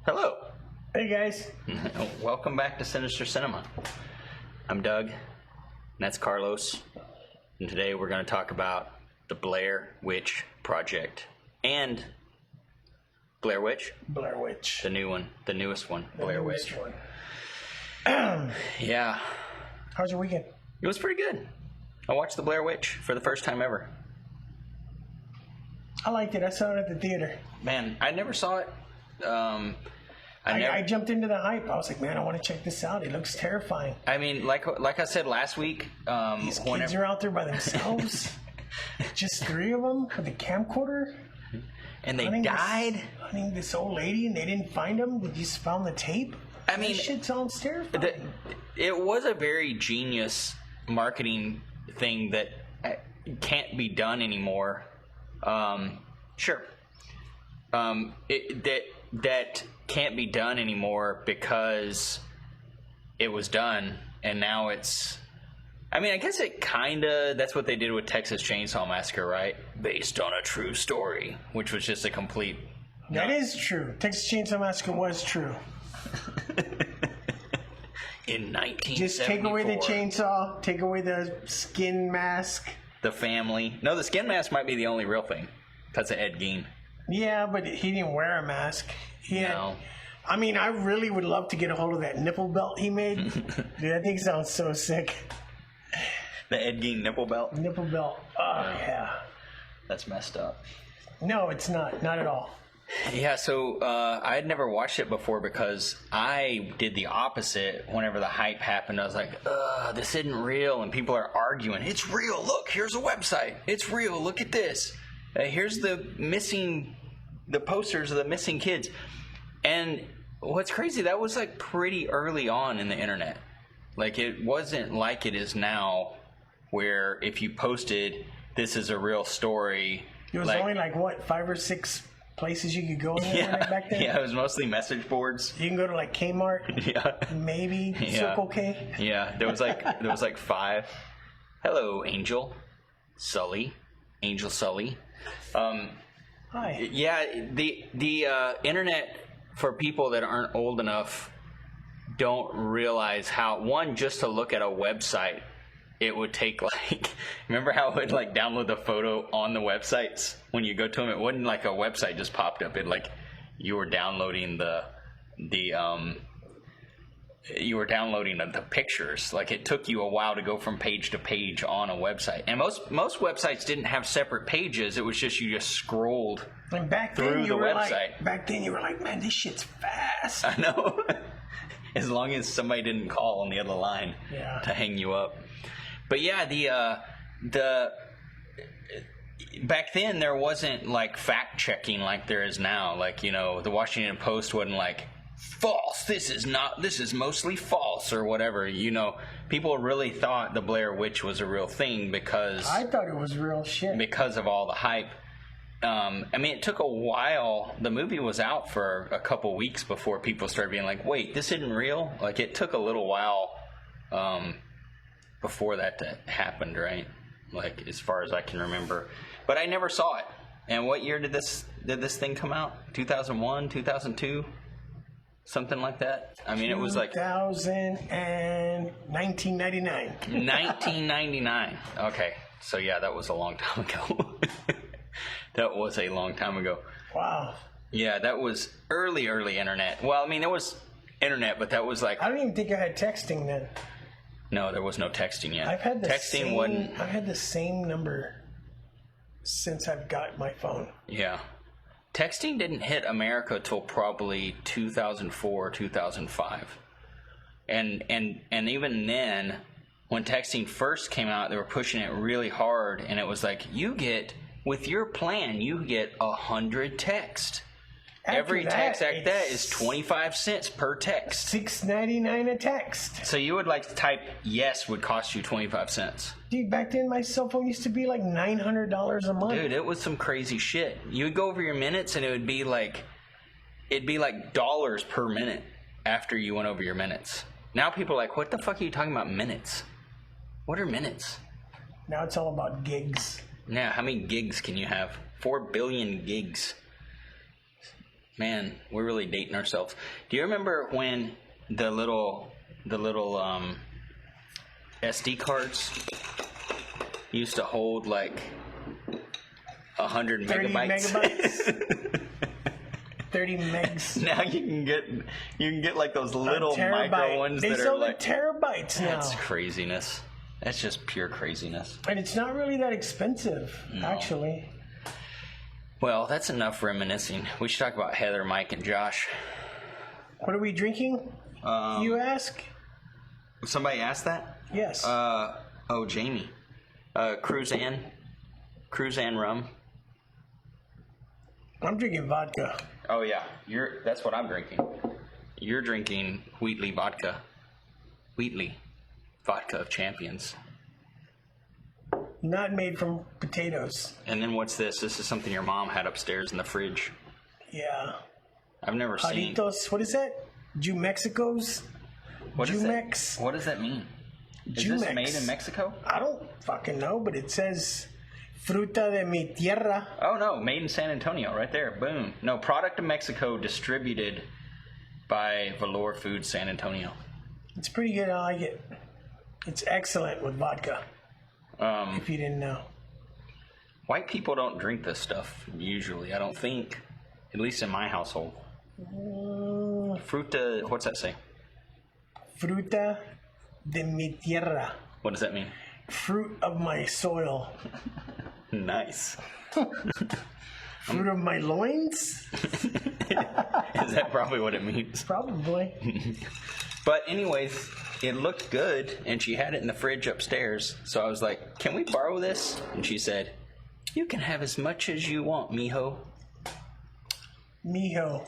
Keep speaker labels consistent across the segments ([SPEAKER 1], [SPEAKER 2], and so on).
[SPEAKER 1] Hello.
[SPEAKER 2] Hey guys.
[SPEAKER 1] Welcome back to Sinister Sinema. I'm Doug, and that's Carlos. And today we're going to talk about the Blair Witch Project and Blair Witch.
[SPEAKER 2] Blair Witch.
[SPEAKER 1] The new one, the newest one, Blair Witch.
[SPEAKER 2] One.
[SPEAKER 1] Yeah.
[SPEAKER 2] How's your weekend?
[SPEAKER 1] It was pretty good. I watched the Blair Witch for the first time ever.
[SPEAKER 2] I liked it. I saw it at the theater.
[SPEAKER 1] Man, I never saw it.
[SPEAKER 2] I jumped into the hype. I was like, man, I want to check this out. It looks terrifying.
[SPEAKER 1] I mean, like I said last week,
[SPEAKER 2] these kids are out there by themselves. Just three of them with a camcorder.
[SPEAKER 1] And they died.
[SPEAKER 2] Hunting this old lady, and they didn't find them. They just found the tape.
[SPEAKER 1] I mean,
[SPEAKER 2] this shit sounds terrifying.
[SPEAKER 1] It was a very genius marketing thing that can't be done anymore. Sure. That can't be done anymore because it was done, and now it's... I mean, I guess it kinda... That's what they did with Texas Chainsaw Massacre, right? Based on a true story, which was just a complete...
[SPEAKER 2] That is true. Texas Chainsaw Massacre was true.
[SPEAKER 1] In 1974.
[SPEAKER 2] Just take away the chainsaw, take away the skin mask.
[SPEAKER 1] The family. No, the skin mask might be the only real thing. That's an Ed Gein.
[SPEAKER 2] Yeah, but he didn't wear a mask. No. I mean, I really would love to get a hold of that nipple belt he made. Dude, that thing sounds so sick.
[SPEAKER 1] The Ed Gein nipple belt?
[SPEAKER 2] Nipple belt. Oh, yeah.
[SPEAKER 1] That's messed up.
[SPEAKER 2] No, it's not. Not at all.
[SPEAKER 1] Yeah, so I had never watched it before because I did the opposite. Whenever the hype happened, I was like, this isn't real. And people are arguing, it's real. Look, here's a website. It's real. Look at this. Here's the posters of the missing kids. And what's crazy, that was like pretty early on in the internet. Like, it wasn't like it is now, where if you posted, this is a real story.
[SPEAKER 2] It was only like, what, 5 or 6 places you could go on the internet back then?
[SPEAKER 1] Yeah, it was mostly message boards.
[SPEAKER 2] You can go to like Kmart, maybe Circle K.
[SPEAKER 1] Yeah, there was like 5. Hello, Angel Sully.
[SPEAKER 2] Hi.
[SPEAKER 1] Yeah, the internet, for people that aren't old enough, don't realize how, one, just to look at a website, it would take like, remember how it would like download the photo on the websites? When you go to them, it wasn't like a website just popped up. It like you were downloading the pictures. Like, it took you a while to go from page to page on a website. And most websites didn't have separate pages. It was just, you just scrolled
[SPEAKER 2] and back
[SPEAKER 1] through the website.
[SPEAKER 2] Back then you were like, man, this shit's fast.
[SPEAKER 1] I know. As long as somebody didn't call on the other line to hang you up. But yeah, the back then there wasn't like fact checking like there is now. Like, you know, the Washington Post wasn't like, false, this is mostly false or whatever. You know, people really thought the Blair Witch was a real thing because
[SPEAKER 2] I thought it was real shit
[SPEAKER 1] because of all the hype. I mean, it took a while. The movie was out for a couple weeks before people started being like, wait, this isn't real? Like, it took a little while before that happened, right? Like, as far as I can remember. But I never saw it. And what year did this thing come out? 2001, 2002? Something like that. I mean, it was like
[SPEAKER 2] 1999.
[SPEAKER 1] 1999. Okay. So yeah, that was a long time ago. That was a long time ago.
[SPEAKER 2] Wow.
[SPEAKER 1] Yeah, that was early internet. Well, I mean, there was internet, but that was like...
[SPEAKER 2] I don't even think I had texting then.
[SPEAKER 1] No, there was no texting yet.
[SPEAKER 2] I've had the same number since I've got my phone.
[SPEAKER 1] Yeah. Texting didn't hit America till probably 2004, 2005. And even then, when texting first came out, they were pushing it really hard, and it was like, with your plan, you get 100 texts. Every text like that is 25 cents per text.
[SPEAKER 2] $6.99 a text.
[SPEAKER 1] So you would like to type yes would cost you 25 cents.
[SPEAKER 2] Dude, back then my cell phone used to be like $900 a month.
[SPEAKER 1] Dude, it was some crazy shit. You would go over your minutes and it'd be like dollars per minute after you went over your minutes. Now people are like, what the fuck are you talking about minutes? What are minutes?
[SPEAKER 2] Now it's all about gigs.
[SPEAKER 1] Yeah, how many gigs can you have? 4 billion gigs. Man, we're really dating ourselves. Do you remember when the little SD cards used to hold like 100 megabytes?
[SPEAKER 2] 30 megs.
[SPEAKER 1] Now you can get like those little micro ones
[SPEAKER 2] that
[SPEAKER 1] are like
[SPEAKER 2] terabytes now.
[SPEAKER 1] That's craziness. That's just pure craziness.
[SPEAKER 2] And it's not really that expensive, actually.
[SPEAKER 1] Well, that's enough reminiscing. We should talk about Heather, Mike, and Josh.
[SPEAKER 2] What are we drinking? You ask?
[SPEAKER 1] Somebody asked that?
[SPEAKER 2] Yes.
[SPEAKER 1] Jamie. Cruzan rum.
[SPEAKER 2] I'm drinking vodka.
[SPEAKER 1] Oh yeah, that's what I'm drinking. You're drinking Wheatley vodka. Wheatley vodka of champions.
[SPEAKER 2] Not made from potatoes.
[SPEAKER 1] And then what's this? This is something your mom had upstairs in the fridge.
[SPEAKER 2] Yeah.
[SPEAKER 1] I've never seen.
[SPEAKER 2] Jarritos. What is that? Jumexicos? Jumex?
[SPEAKER 1] What does that mean? Is this made in Mexico?
[SPEAKER 2] I don't fucking know, but it says fruta de mi tierra.
[SPEAKER 1] Oh no, made in San Antonio, right there. Boom. No, product of Mexico, distributed by Valor Foods San Antonio.
[SPEAKER 2] It's pretty good. I like it. It's excellent with vodka. If you didn't know.
[SPEAKER 1] White people don't drink this stuff usually. I don't think, at least in my household. Fruta. What's that say?
[SPEAKER 2] Fruta de mi tierra.
[SPEAKER 1] What does that mean?
[SPEAKER 2] Fruit of my soil.
[SPEAKER 1] Nice.
[SPEAKER 2] Fruit of my loins?
[SPEAKER 1] Is that probably what it means?
[SPEAKER 2] Probably.
[SPEAKER 1] But anyways, it looked good, and she had it in the fridge upstairs. So I was like, can we borrow this? And she said, you can have as much as you want, mijo.
[SPEAKER 2] Mijo.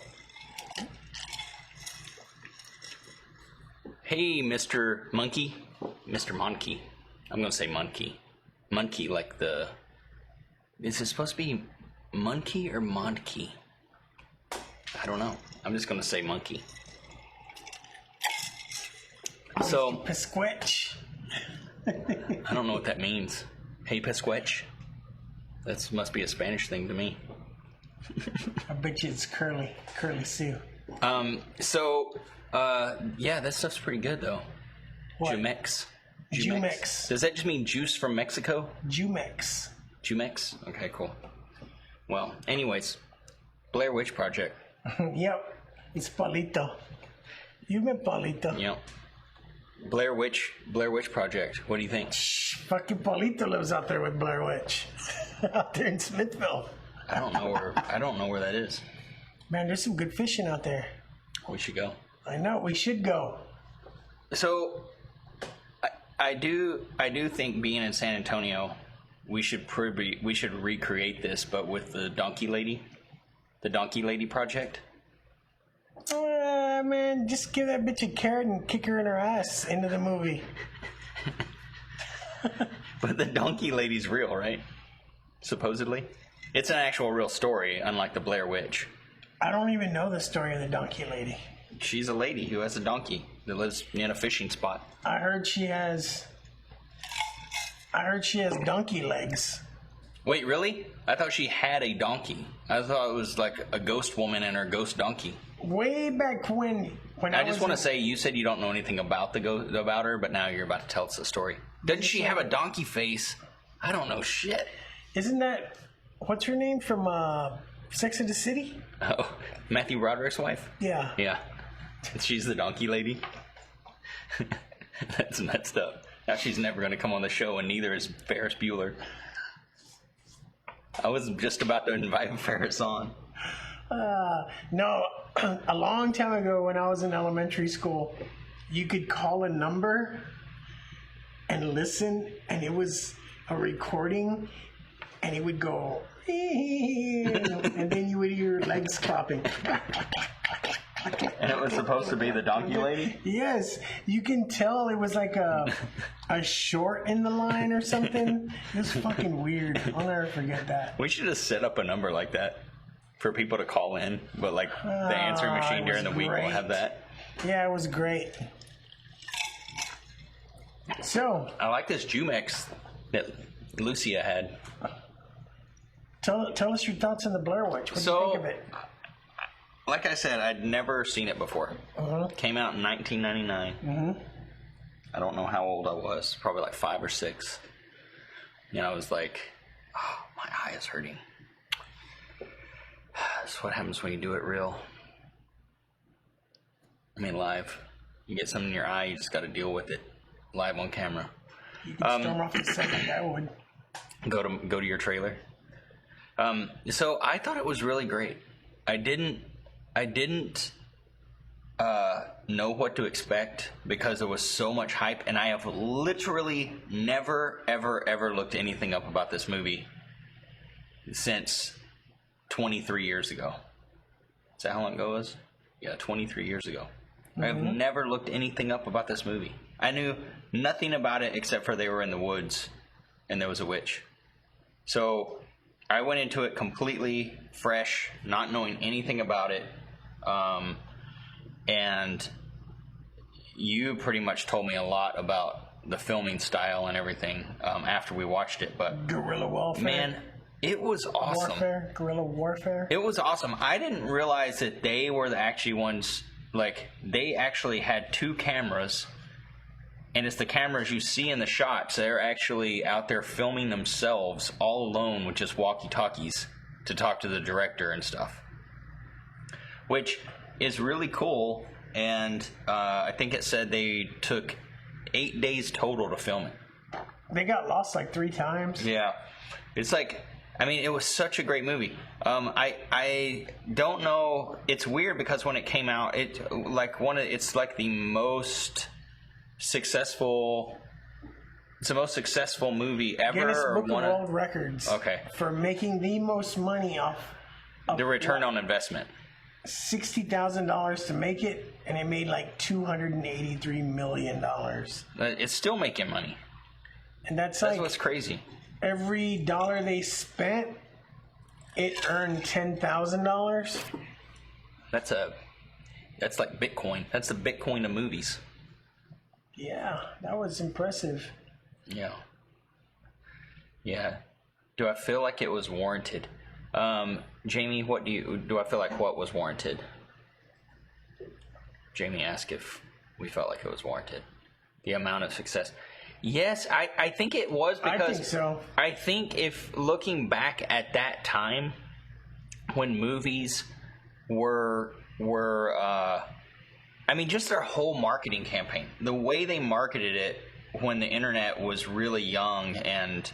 [SPEAKER 1] Hey, Mr. Monkey. Mr. Monkey. I'm going to say monkey. Monkey like the... Is it supposed to be monkey or monkey? I don't know. I'm just going to say monkey. So...
[SPEAKER 2] Pesquetch.
[SPEAKER 1] I don't know what that means. Hey, Pesquetch. That must be a Spanish thing to me.
[SPEAKER 2] I bet you it's Curly Sue.
[SPEAKER 1] Yeah, that stuff's pretty good, though.
[SPEAKER 2] What?
[SPEAKER 1] Jumex.
[SPEAKER 2] Jumex.
[SPEAKER 1] Does that just mean juice from Mexico?
[SPEAKER 2] Jumex.
[SPEAKER 1] Okay, cool. Well, anyways, Blair Witch Project.
[SPEAKER 2] Yep. It's Palito. You met Palito.
[SPEAKER 1] Yep. Blair Witch Project. What do you think?
[SPEAKER 2] Fucking Palito lives out there with Blair Witch. Out there in Smithville.
[SPEAKER 1] I don't know where that is.
[SPEAKER 2] Man, there's some good fishing out there.
[SPEAKER 1] We should go.
[SPEAKER 2] I know, we should go.
[SPEAKER 1] So I do think being in San Antonio, we should recreate this, but with the Donkey Lady Project.
[SPEAKER 2] Man, just give that bitch a carrot and kick her in her ass into the movie.
[SPEAKER 1] But the Donkey Lady's real, right? Supposedly, it's an actual real story, unlike the Blair Witch.
[SPEAKER 2] I don't even know the story of the Donkey Lady.
[SPEAKER 1] She's a lady who has a donkey that lives in a fishing spot.
[SPEAKER 2] I heard she has donkey legs.
[SPEAKER 1] Wait, really? I thought she had a donkey. I thought it was like a ghost woman and her ghost donkey.
[SPEAKER 2] Way back when
[SPEAKER 1] I just want to say, you said you don't know anything about about her, but now you're about to tell us the story. Doesn't she have a donkey face? I don't know shit.
[SPEAKER 2] Isn't that what's her name from Sex and the City?
[SPEAKER 1] Oh, Matthew Broderick's wife?
[SPEAKER 2] Yeah.
[SPEAKER 1] Yeah. She's the Donkey Lady. That's messed up. Now she's never going to come on the show, and neither is Ferris Bueller. I was just about to invite Ferris on.
[SPEAKER 2] No, a long time ago when I was in elementary school, you could call a number and listen, and it was a recording, and it would go, and then you would hear your legs clapping.
[SPEAKER 1] And it was supposed to be the Donkey Lady?
[SPEAKER 2] Yes, you can tell it was like a short in the line or something. It was fucking weird. I'll never forget that.
[SPEAKER 1] We should just set up a number like that for people to call in, but like the answering machine during the week will have that.
[SPEAKER 2] Yeah, it was great. So
[SPEAKER 1] I like this Jumex that Lucia had.
[SPEAKER 2] Tell us your thoughts on the Blair Witch. What do you think of it?
[SPEAKER 1] like I said, I'd never seen it before. Came out in 1999. I don't know how old I was. Probably like 5 or 6. And I was like, oh, my eye is hurting. That's what happens when you do it real. I mean, live. You get something in your eye, you just got to deal with it live on camera.
[SPEAKER 2] You can storm off the set like I would.
[SPEAKER 1] Go to your trailer. So I thought it was really great. I didn't know what to expect because there was so much hype, and I have literally never, ever looked anything up about this movie since 23 years ago. Is that how long ago it was? Yeah, 23 years ago. I've never looked anything up about this movie. I knew nothing about it except for they were in the woods and there was a witch. So I went into it completely fresh, not knowing anything about it. And you pretty much told me a lot about the filming style and everything after we watched it. But
[SPEAKER 2] guerrilla warfare.
[SPEAKER 1] Man, it was awesome.
[SPEAKER 2] Guerrilla warfare.
[SPEAKER 1] It was awesome. I didn't realize that they were the actual ones. Like, they actually had 2 cameras, and it's the cameras you see in the shots. They're actually out there filming themselves all alone with just walkie-talkies to talk to the director and stuff, which is really cool. And I think it said they took 8 days total to film it.
[SPEAKER 2] They got lost like 3 times.
[SPEAKER 1] Yeah. It's like, I mean, it was such a great movie. I don't know. It's weird because when it came out, it's like the most successful. It's the most successful movie ever.
[SPEAKER 2] Guinness Book of World Records.
[SPEAKER 1] Okay.
[SPEAKER 2] For making the most money off
[SPEAKER 1] the return on investment.
[SPEAKER 2] $60,000 to make it, and it made like $283 million.
[SPEAKER 1] It's still making money.
[SPEAKER 2] And that's
[SPEAKER 1] like, what's crazy.
[SPEAKER 2] Every dollar they spent, it earned $10,000.
[SPEAKER 1] That's like Bitcoin. That's the Bitcoin of movies.
[SPEAKER 2] Yeah, that was impressive.
[SPEAKER 1] Yeah. Yeah. Do I feel like it was warranted? Jamie, do I feel like what was warranted? Jamie asked if we felt like it was warranted. The amount of success. Yes, I think it was because
[SPEAKER 2] I think so.
[SPEAKER 1] I think if looking back at that time when movies were I mean, just their whole marketing campaign, the way they marketed it when the internet was really young and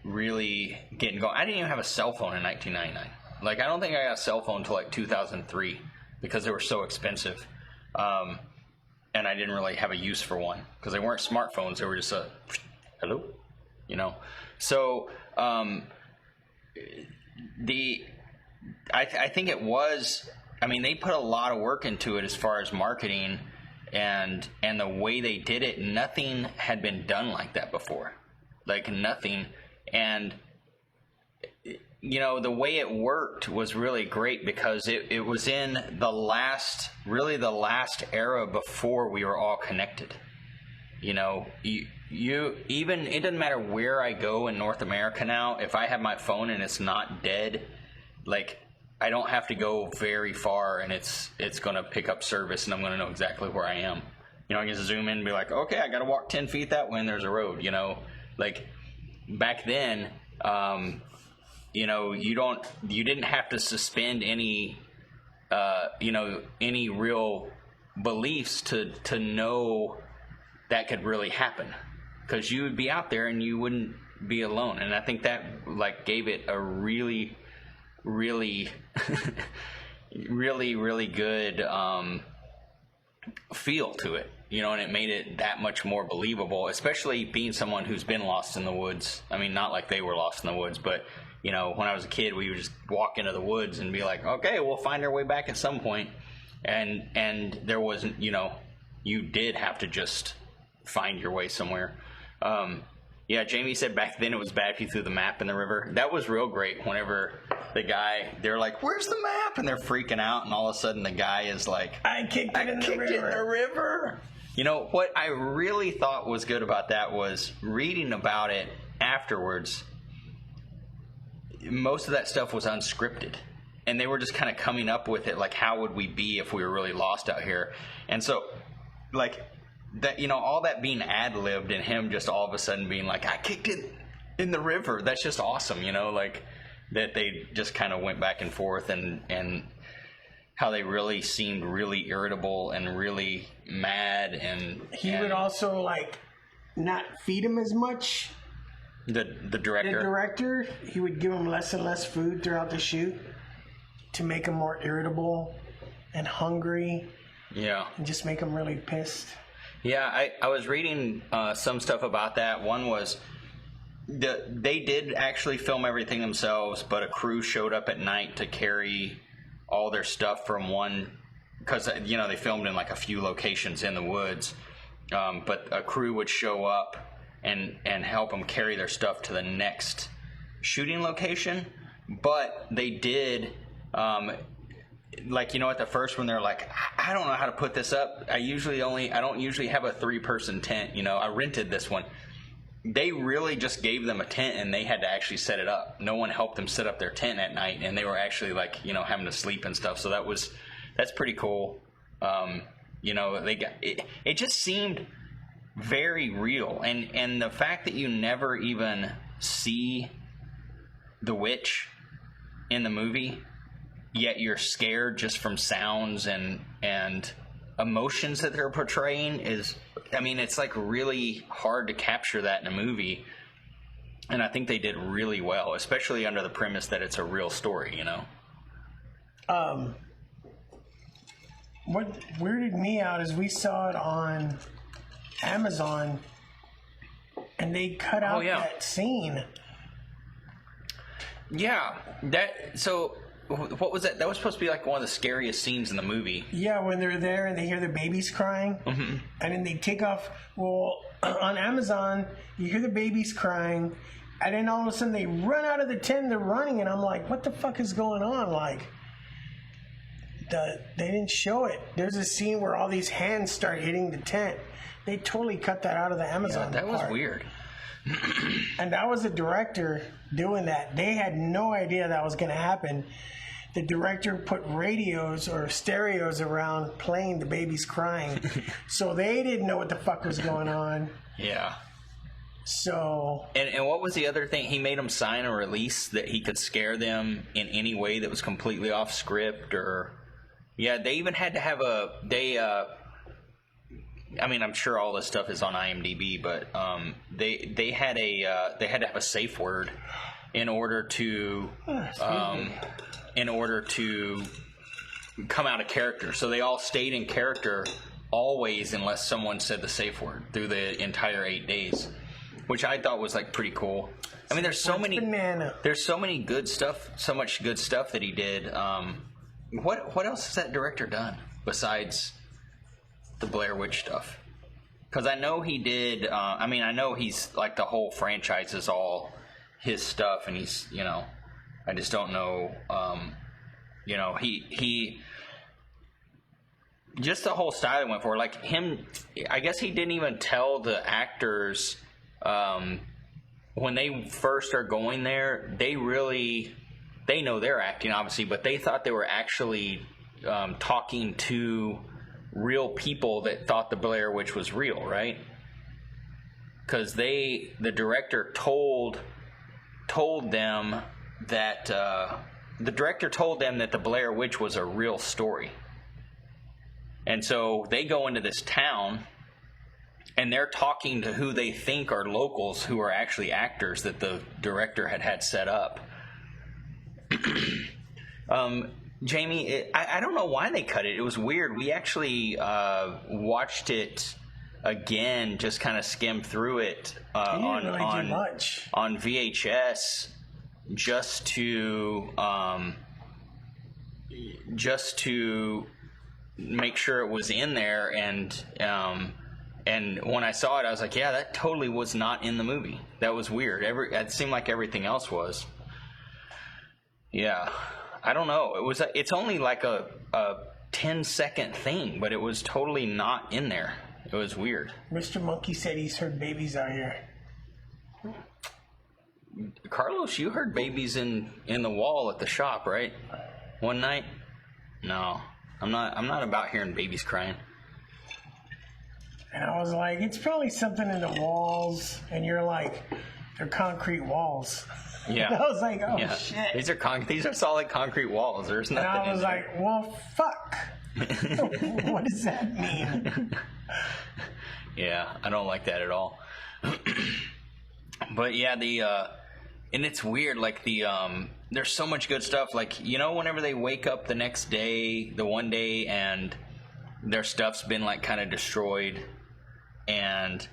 [SPEAKER 1] really getting going. I didn't even have a cell phone in 1999. Like, I don't think I got a cell phone until like 2003 because they were so expensive. And I didn't really have a use for one because they weren't smartphones. They were just a hello, you know. So I think it was. I mean, they put a lot of work into it as far as marketing and the way they did it. Nothing had been done like that before, like nothing. And you know, the way it worked was really great because it was in the last era before we were all connected. You know, you even, it doesn't matter where I go in North America now, if I have my phone and it's not dead, like, I don't have to go very far and it's going to pick up service and I'm going to know exactly where I am. You know, I can zoom in and be like, okay, I got to walk 10 feet that way and there's a road, you know. Like, back then, you know, you didn't have to suspend any, you know, any real beliefs to know that could really happen, because you would be out there and you wouldn't be alone. And I think that like gave it a really, really, really, really good feel to it, you know, and it made it that much more believable, especially being someone who's been lost in the woods. I mean, not like they were lost in the woods, but you know, when I was a kid, we would just walk into the woods and be like, okay, we'll find our way back at some point. And there wasn't, you know, you did have to just find your way somewhere. Yeah, Jamie said back then it was bad if you threw the map in the river. That was real great whenever the guy, they're like, where's the map? And they're freaking out. And all of a sudden the guy is like,
[SPEAKER 2] I kicked it in the river.
[SPEAKER 1] You know, what I really thought was good about that was reading about it afterwards. Most of that stuff was unscripted. they were just kind of coming up with it, like, how would we be if we were really lost out here? And so, like, that, you know, all that being ad-libbed and him just all of a sudden being like, I kicked it in the river. That's just awesome, you know, like, that they just kind of went back and forth, and how they really seemed really irritable and really mad. And he
[SPEAKER 2] would also, like, not feed him as much.
[SPEAKER 1] The director?
[SPEAKER 2] The director, he would give him less and less food throughout the shoot to make him more irritable and hungry.
[SPEAKER 1] Yeah.
[SPEAKER 2] And just make him really pissed.
[SPEAKER 1] Yeah, I was reading some stuff about that. One was they did actually film everything themselves, but a crew showed up at night to carry all their stuff from one, because, you know, they filmed in like a few locations in the woods, but a crew would show up and help them carry their stuff to the next shooting location. But they did, like, you know, at the first one, they're like, I don't know how to put this up. I don't usually have a 3-person tent. You know, I rented this one. They really just gave them a tent, and they had to actually set it up. No one helped them set up their tent at night, and they were actually, like, you know, having to sleep and stuff. So that's pretty cool. You know, it just seemed very real, and the fact that you never even see the witch in the movie, yet you're scared just from sounds and emotions that they're portraying is, I mean, it's like really hard to capture that in a movie, and I think they did really well, especially under the premise that it's a real story, you know.
[SPEAKER 2] What weirded me out is we saw it on Amazon, and they cut out that scene.
[SPEAKER 1] Yeah, what was that? That was supposed to be like one of the scariest scenes in the movie.
[SPEAKER 2] Yeah, when they're there and they hear the babies crying, and then they take off. Well, on Amazon, you hear the babies crying, and then all of a sudden they run out of the tent and they're running, and I'm like, what the fuck is going on? Like, they didn't show it. There's a scene where all these hands start hitting the tent. They totally cut that out of the Amazon
[SPEAKER 1] that
[SPEAKER 2] part.
[SPEAKER 1] was weird.
[SPEAKER 2] And that was the director doing that. They had no idea that was going to happen. The director put radios or stereos around playing the babies crying. So they didn't know what the fuck was going on.
[SPEAKER 1] Yeah.
[SPEAKER 2] So... And
[SPEAKER 1] what was the other thing? He made them sign a release that he could scare them in any way that was completely off script, or... Yeah, they even had to have I mean, I'm sure all this stuff is on IMDb, but they had to have a safe word in order to come out of character. So they all stayed in character always, unless someone said the safe word through the entire 8 days, which I thought was like pretty cool. I mean, there's so many good stuff, so much good stuff that he did. What else has that director done besides the Blair Witch stuff? Because I know he did. I know he's like, the whole franchise is all his stuff, and he's, you know, I just don't know. You know, he just the whole style he went for. Like him, I guess he didn't even tell the actors when they first are going there. They know they're acting, obviously, but they thought they were actually talking to real people that thought the Blair Witch was real, right? Because the director told them that the Blair Witch was a real story. And so they go into this town, and they're talking to who they think are locals, who are actually actors that the director had set up. Jamie, I don't know why they cut it. It was weird. We actually watched it again, just kind of skimmed through it on VHS, just to make sure it was in there. And when I saw it, I was like, yeah, that totally was not in the movie. That was weird. It seemed like everything else was. Yeah. I don't know. It's only like a 10-second thing, but it was totally not in there. It was weird.
[SPEAKER 2] Mr. Monkey said he's heard babies out here.
[SPEAKER 1] Carlos, you heard babies in the wall at the shop, right? one night. No, I'm not about hearing babies crying.
[SPEAKER 2] And I was like, it's probably something in the walls. And you're like, they're concrete walls.
[SPEAKER 1] Yeah.
[SPEAKER 2] And I was like, oh shit.
[SPEAKER 1] These are solid concrete walls. There's nothing.
[SPEAKER 2] And I was
[SPEAKER 1] in
[SPEAKER 2] like, well, fuck. What does that mean?
[SPEAKER 1] Yeah, I don't like that at all. But yeah, and it's weird, like there's so much good stuff. Like, you know, whenever they wake up the next day, the one day, and their stuff's been like kind of destroyed, and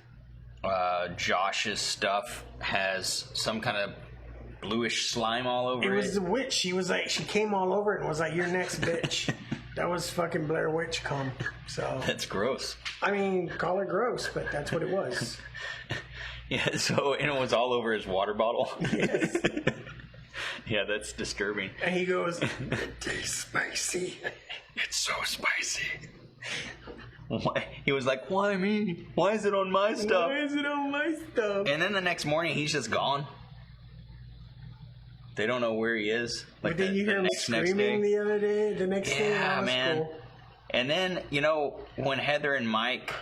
[SPEAKER 1] Josh's stuff has some kind of bluish slime all over it.
[SPEAKER 2] It was the witch. She was like, she came all over it and was like, "You're next, bitch." That was fucking Blair Witch come. So
[SPEAKER 1] that's gross.
[SPEAKER 2] I mean, call it gross, but that's what it was.
[SPEAKER 1] Yeah. So, and it was all over his water bottle.
[SPEAKER 2] Yes.
[SPEAKER 1] Yeah, that's disturbing.
[SPEAKER 2] And he goes, "It tastes spicy.
[SPEAKER 1] It's so spicy." Why? He was like, "Why me? Why is it on my stuff?
[SPEAKER 2] Why is it on my stuff?"
[SPEAKER 1] And then the next morning, he's just gone. They don't know where he is.
[SPEAKER 2] Like, but then you hear him screaming the other day, the next day.
[SPEAKER 1] Yeah, man. Cool. And then, you know, when Heather and Mike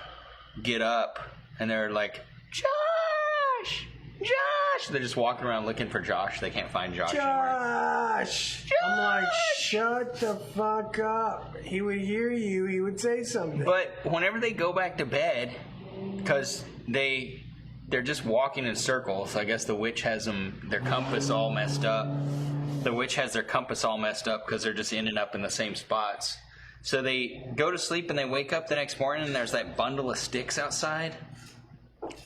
[SPEAKER 1] get up and they're like, Josh! Josh! They're just walking around looking for Josh. They can't find Josh anywhere.
[SPEAKER 2] Josh! I'm like, shut the fuck up. He would hear you. He would say something.
[SPEAKER 1] But whenever they go back to bed, because they're just walking in circles. I guess the witch has their compass all messed up. The witch has their compass all messed up because they're just ending up in the same spots. So they go to sleep and they wake up the next morning and there's that bundle of sticks outside.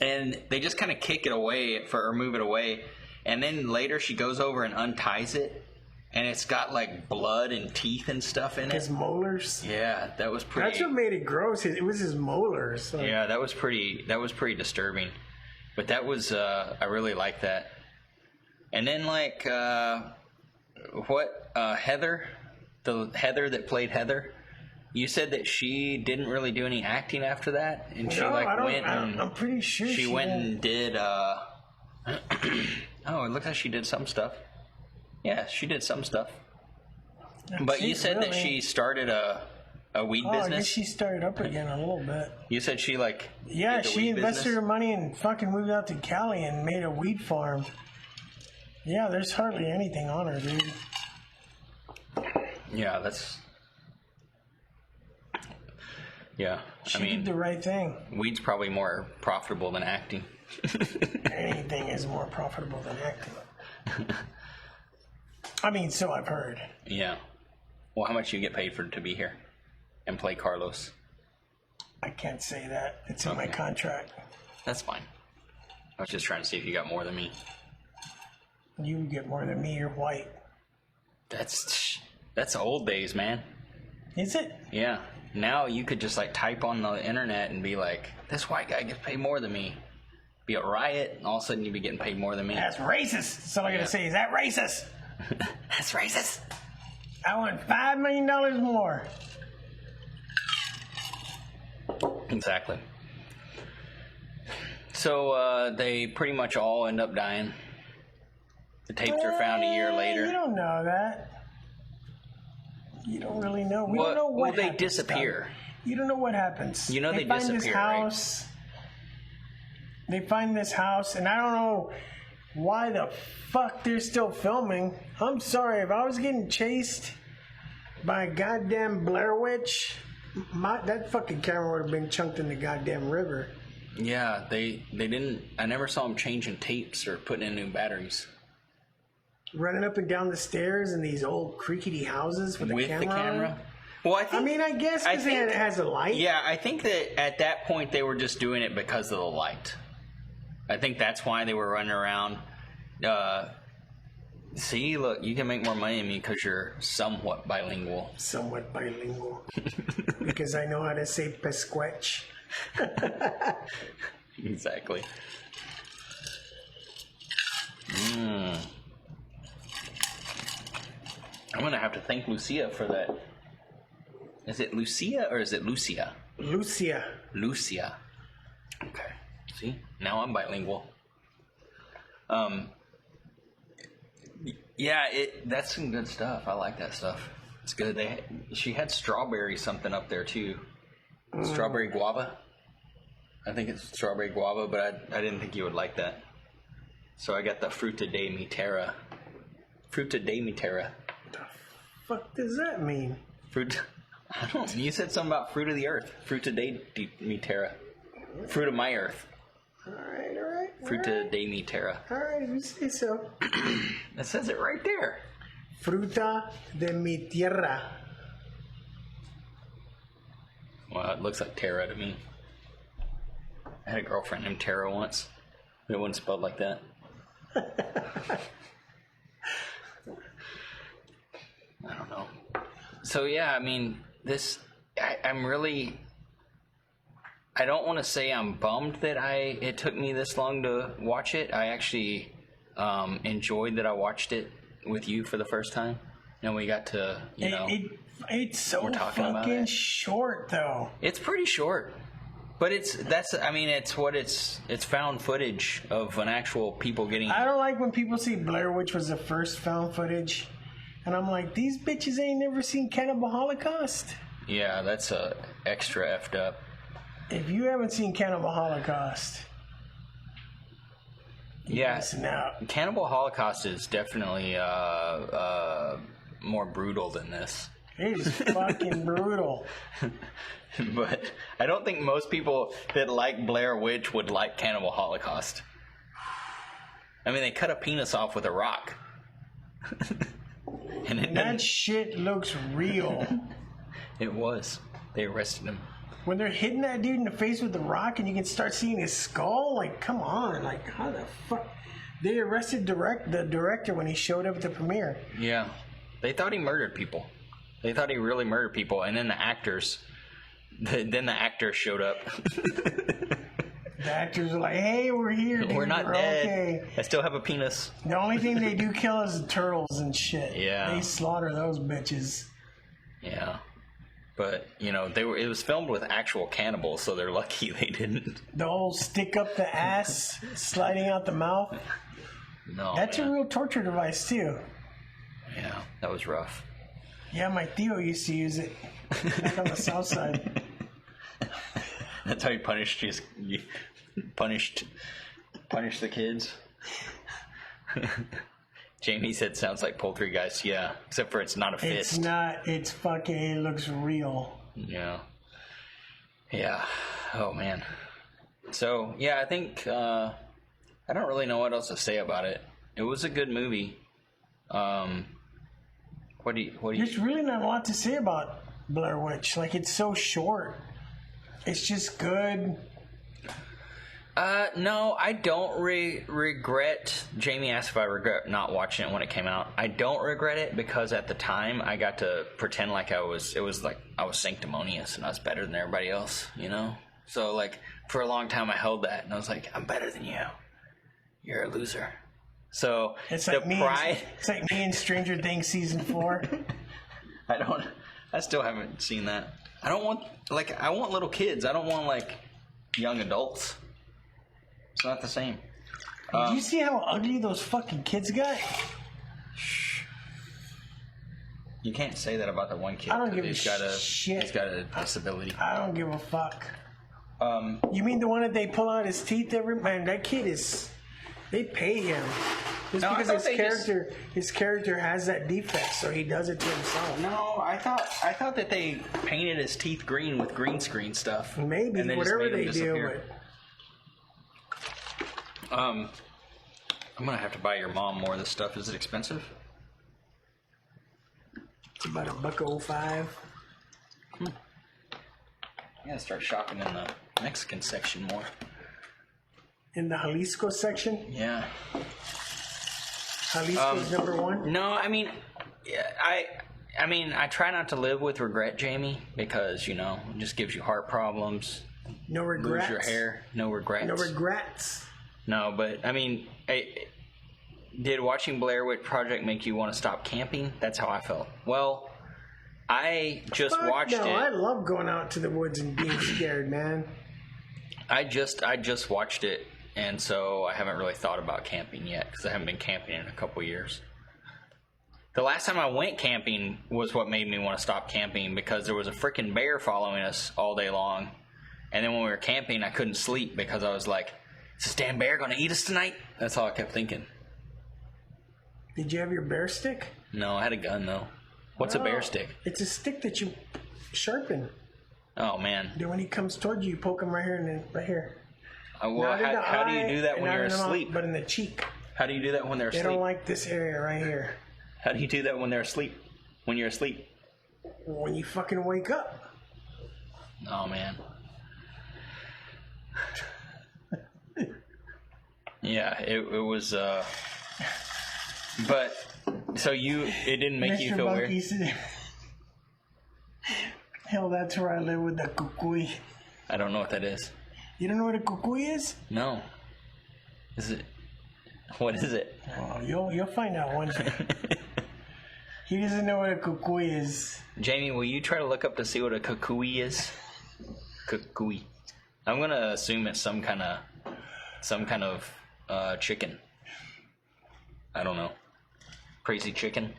[SPEAKER 1] And they just kind of kick it away or move it away. And then later she goes over and unties it. And it's got like blood and teeth and stuff in it.
[SPEAKER 2] His molars?
[SPEAKER 1] Yeah, that was pretty...
[SPEAKER 2] That's what made it gross. It was his molars. So.
[SPEAKER 1] Yeah, that was pretty disturbing. But that was, I really like that. And then, like, Heather, the Heather that played Heather, you said that she didn't really do any acting after that? And she,
[SPEAKER 2] I'm pretty sure
[SPEAKER 1] she went and did, oh, it looks like she did some stuff. Yeah, she did some stuff. But you said that she started a weed business?
[SPEAKER 2] I guess she started up again a little bit.
[SPEAKER 1] You said she, like...
[SPEAKER 2] Yeah, she invested her money and fucking moved out to Cali and made a weed farm. Yeah, there's hardly anything on her, dude.
[SPEAKER 1] Yeah, that's... Yeah,
[SPEAKER 2] she did the right thing.
[SPEAKER 1] Weed's probably more profitable than acting.
[SPEAKER 2] Anything is more profitable than acting. I mean, so I've heard.
[SPEAKER 1] Yeah. Well, how much do you get paid to be here and play Carlos?
[SPEAKER 2] I can't say that. It's in my contract.
[SPEAKER 1] That's fine. I was just trying to see if you got more than me.
[SPEAKER 2] You get more than me. You're white.
[SPEAKER 1] That's old days, man.
[SPEAKER 2] Is it?
[SPEAKER 1] Yeah. Now you could just like type on the internet and be like, this white guy gets paid more than me. Be a riot, and all of a sudden you'd be getting paid more than me.
[SPEAKER 2] That's racist. That's all I gotta say. Is that racist?
[SPEAKER 1] That's racist.
[SPEAKER 2] I want $5 million more.
[SPEAKER 1] Exactly. So they pretty much all end up dying. The tapes are found a year later.
[SPEAKER 2] You don't know that. You don't really know. We don't know what happens.
[SPEAKER 1] They disappear.
[SPEAKER 2] You don't know what happens.
[SPEAKER 1] You know they
[SPEAKER 2] find
[SPEAKER 1] disappear,
[SPEAKER 2] this house. Right? They find this house, and I don't know why the fuck they're still filming. I'm sorry, if I was getting chased by a goddamn Blair Witch, that fucking camera would have been chunked in the goddamn river.
[SPEAKER 1] Yeah, they didn't. I never saw them changing tapes or putting in new batteries.
[SPEAKER 2] Running up and down the stairs in these old creaky houses with the camera.
[SPEAKER 1] Well, I guess because
[SPEAKER 2] it has a light.
[SPEAKER 1] Yeah, I think that at that point they were just doing it because of the light. I think that's why they were running around. See, look, you can make more money than me because you're somewhat bilingual.
[SPEAKER 2] Somewhat bilingual. Because I know how to say pesquetch.
[SPEAKER 1] Exactly. I'm going to have to thank Lucia for that. Is it Lucia or is it Lucia?
[SPEAKER 2] Lucia.
[SPEAKER 1] Lucia. Okay. See? Now I'm bilingual. Yeah, that's some good stuff. I like that stuff. It's good. She had strawberry something up there too. Strawberry guava. I think it's strawberry guava, but I didn't think you would like that. So I got the Fruta de mi terra. Fruta de mi terra.
[SPEAKER 2] What the fuck does that mean?
[SPEAKER 1] Fruit. I don't know. You said something about fruit of the earth. Fruta de mi terra. Fruit of my earth.
[SPEAKER 2] All right.
[SPEAKER 1] Fruta de mi terra.
[SPEAKER 2] All right, if you say so.
[SPEAKER 1] It says it right there.
[SPEAKER 2] Fruta de mi tierra.
[SPEAKER 1] Well, it looks like Tara to me. I had a girlfriend named Tara once. It wasn't spelled like that. I don't know. So yeah, I mean, I'm really. I don't want to say I'm bummed that it took me this long to watch it. I actually enjoyed that I watched it with you for the first time, and we got to,
[SPEAKER 2] it's so fucking short though.
[SPEAKER 1] It's pretty short, but it's found footage of an actual people getting.
[SPEAKER 2] I don't like when people say Blair Witch was the first found footage, and I'm like, these bitches ain't never seen Cannibal Holocaust.
[SPEAKER 1] Yeah, that's extra effed up.
[SPEAKER 2] If you haven't seen Cannibal Holocaust, listen out.
[SPEAKER 1] Cannibal Holocaust is definitely more brutal than this.
[SPEAKER 2] It is fucking brutal.
[SPEAKER 1] But I don't think most people that like Blair Witch would like Cannibal Holocaust. I mean, they cut a penis off with a rock.
[SPEAKER 2] And that shit looks real.
[SPEAKER 1] It was. They arrested him.
[SPEAKER 2] When they're hitting that dude in the face with the rock and you can start seeing his skull, like, come on. Like, how the fuck? They arrested the director when he showed up at the premiere.
[SPEAKER 1] Yeah. They thought he murdered people. They thought he really murdered people. And then the actors showed up.
[SPEAKER 2] The actors are like, hey, we're here, dude.
[SPEAKER 1] We're not dead.
[SPEAKER 2] Okay.
[SPEAKER 1] I still have a penis.
[SPEAKER 2] The only thing they do kill is the turtles and shit.
[SPEAKER 1] Yeah.
[SPEAKER 2] They slaughter those bitches.
[SPEAKER 1] Yeah. But, it was filmed with actual cannibals, so they're lucky they didn't.
[SPEAKER 2] The whole stick up the ass, sliding out the mouth.
[SPEAKER 1] No,
[SPEAKER 2] that's a real torture device, too.
[SPEAKER 1] Yeah, that was rough.
[SPEAKER 2] Yeah, my Theo used to use it back on the south side.
[SPEAKER 1] That's how you punished the kids. Jamie said sounds like Poultrygeist, yeah. Except for it's not a fist.
[SPEAKER 2] It's not, it looks real.
[SPEAKER 1] Yeah. Yeah. Oh, man. So, yeah, I think, I don't really know what else to say about it. It was a good movie. What do you...
[SPEAKER 2] There's really not a lot to say about Blair Witch. Like, it's so short. It's just good.
[SPEAKER 1] No, I don't regret. Jamie asked if I regret not watching it when it came out. I don't regret it because at the time I got to pretend like I was sanctimonious and I was better than everybody else, So like for a long time I held that and I was like, I'm better than you. You're a loser. So
[SPEAKER 2] it's like it's like me in Stranger Things season 4.
[SPEAKER 1] I still haven't seen that. I want little kids. I don't want like young adults. It's not the same.
[SPEAKER 2] Did you see how ugly those fucking kids got?
[SPEAKER 1] Shh. You can't say that about the one kid.
[SPEAKER 2] I don't give a shit.
[SPEAKER 1] He's got a disability.
[SPEAKER 2] I don't give a fuck. You mean the one that they pull out his teeth man, that kid is... They pay him. Just because his character has that defect, so he does it to himself.
[SPEAKER 1] No, I thought that they painted his teeth green with green screen stuff.
[SPEAKER 2] Maybe, whatever they do.
[SPEAKER 1] I'm gonna have to buy your mom more of this stuff. Is it expensive?
[SPEAKER 2] It's about $1.05.
[SPEAKER 1] I gotta start shopping in the Mexican section more.
[SPEAKER 2] In the Jalisco section?
[SPEAKER 1] Yeah.
[SPEAKER 2] Jalisco's number one?
[SPEAKER 1] No, I mean, I try not to live with regret, Jamie, because, it just gives you heart problems.
[SPEAKER 2] No regrets.
[SPEAKER 1] Lose your hair. No regrets.
[SPEAKER 2] No regrets.
[SPEAKER 1] No, but, did watching Blair Witch Project make you want to stop camping? That's how I felt. Well, I just watched it.
[SPEAKER 2] I love going out to the woods and being scared, man.
[SPEAKER 1] I just watched it, and so I haven't really thought about camping yet, because I haven't been camping in a couple years. The last time I went camping was what made me want to stop camping, because there was a freaking bear following us all day long. And then when we were camping, I couldn't sleep because I was like, is this damn bear going to eat us tonight? That's all I kept thinking.
[SPEAKER 2] Did you have your bear stick?
[SPEAKER 1] No, I had a gun, though. What's a bear stick?
[SPEAKER 2] It's a stick that you sharpen.
[SPEAKER 1] Oh, man.
[SPEAKER 2] Then when he comes towards you, you poke him right here and then right here.
[SPEAKER 1] Well, how do you do that when you're asleep?
[SPEAKER 2] But in the cheek.
[SPEAKER 1] How do you do that when they're asleep?
[SPEAKER 2] They don't like this area right here.
[SPEAKER 1] How do you do that when they're asleep? When you're asleep?
[SPEAKER 2] When you fucking wake up.
[SPEAKER 1] Oh, man. Yeah, it was, but, so it didn't make you feel weird?
[SPEAKER 2] Said, hell, that's where I live with the kukui.
[SPEAKER 1] I don't know what that is.
[SPEAKER 2] You don't know what a kukui is?
[SPEAKER 1] No. What is it?
[SPEAKER 2] Oh, you'll find out one day. He doesn't know what a kukui is.
[SPEAKER 1] Jamie, will you try to look up to see what a kukui is? Kukui. I'm gonna assume it's some kind of chicken. I don't know. Crazy chicken.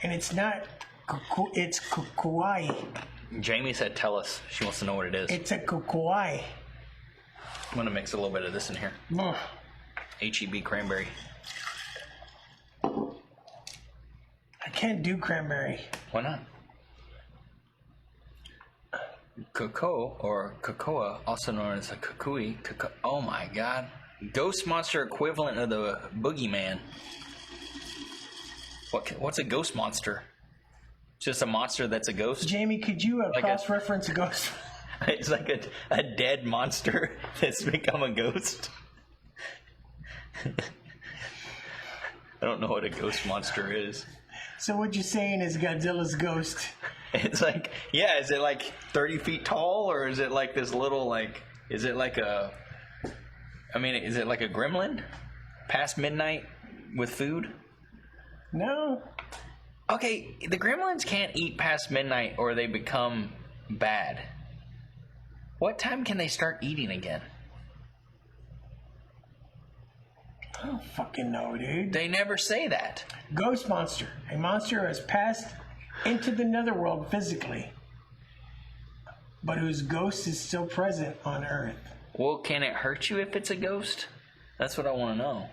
[SPEAKER 2] And it's not kuku, it's kukuai.
[SPEAKER 1] Jamie said tell us. She wants to know what it is.
[SPEAKER 2] It's a kukuai.
[SPEAKER 1] I'm gonna mix a little bit of this in here. HEB cranberry.
[SPEAKER 2] I can't do cranberry.
[SPEAKER 1] Why not? Cocoa, or cocoa, also known as a kukui. Oh my god. Ghost monster equivalent of the boogeyman. What's a ghost monster? Just a monster that's a ghost?
[SPEAKER 2] Jamie, could you cross-reference a ghost?
[SPEAKER 1] It's like a dead monster that's become a ghost. I don't know what a ghost monster is.
[SPEAKER 2] So what you're saying is Godzilla's ghost.
[SPEAKER 1] It's like, yeah, is it like 30 feet tall, or is it like this little, like, is it like a gremlin? Past midnight with food?
[SPEAKER 2] No.
[SPEAKER 1] Okay, the gremlins can't eat past midnight or they become bad. What time can they start eating again?
[SPEAKER 2] I don't fucking know, dude.
[SPEAKER 1] They never say that.
[SPEAKER 2] Ghost monster. A monster who has passed into the netherworld physically, but whose ghost is still present on Earth.
[SPEAKER 1] Well, can it hurt you if it's a ghost? That's what I want to know.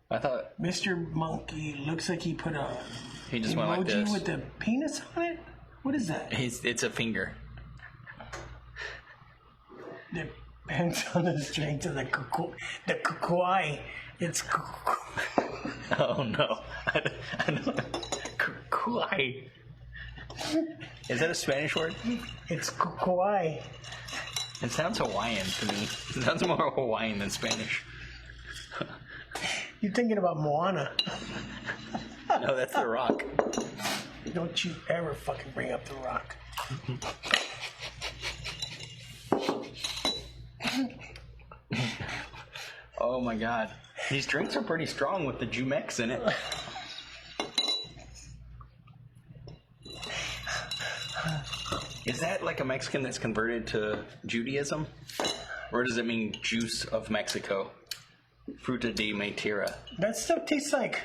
[SPEAKER 1] I thought
[SPEAKER 2] Mr. Monkey looks like he put a
[SPEAKER 1] he just went like this
[SPEAKER 2] emoji with a penis on it. What is that?
[SPEAKER 1] It's a finger.
[SPEAKER 2] Depends on the strength of the kukuai. It's kukuai.
[SPEAKER 1] Oh no! I don't. Kukuai. Is that a Spanish word?
[SPEAKER 2] It's kukuai.
[SPEAKER 1] It sounds Hawaiian to me. It sounds more Hawaiian than Spanish.
[SPEAKER 2] You're thinking about Moana.
[SPEAKER 1] No, that's The Rock.
[SPEAKER 2] Don't you ever fucking bring up The Rock.
[SPEAKER 1] Oh my god. These drinks are pretty strong with the Jumex in it. Is that like a Mexican that's converted to Judaism? Or does it mean juice of Mexico? Fruta de Mentira.
[SPEAKER 2] That stuff tastes like...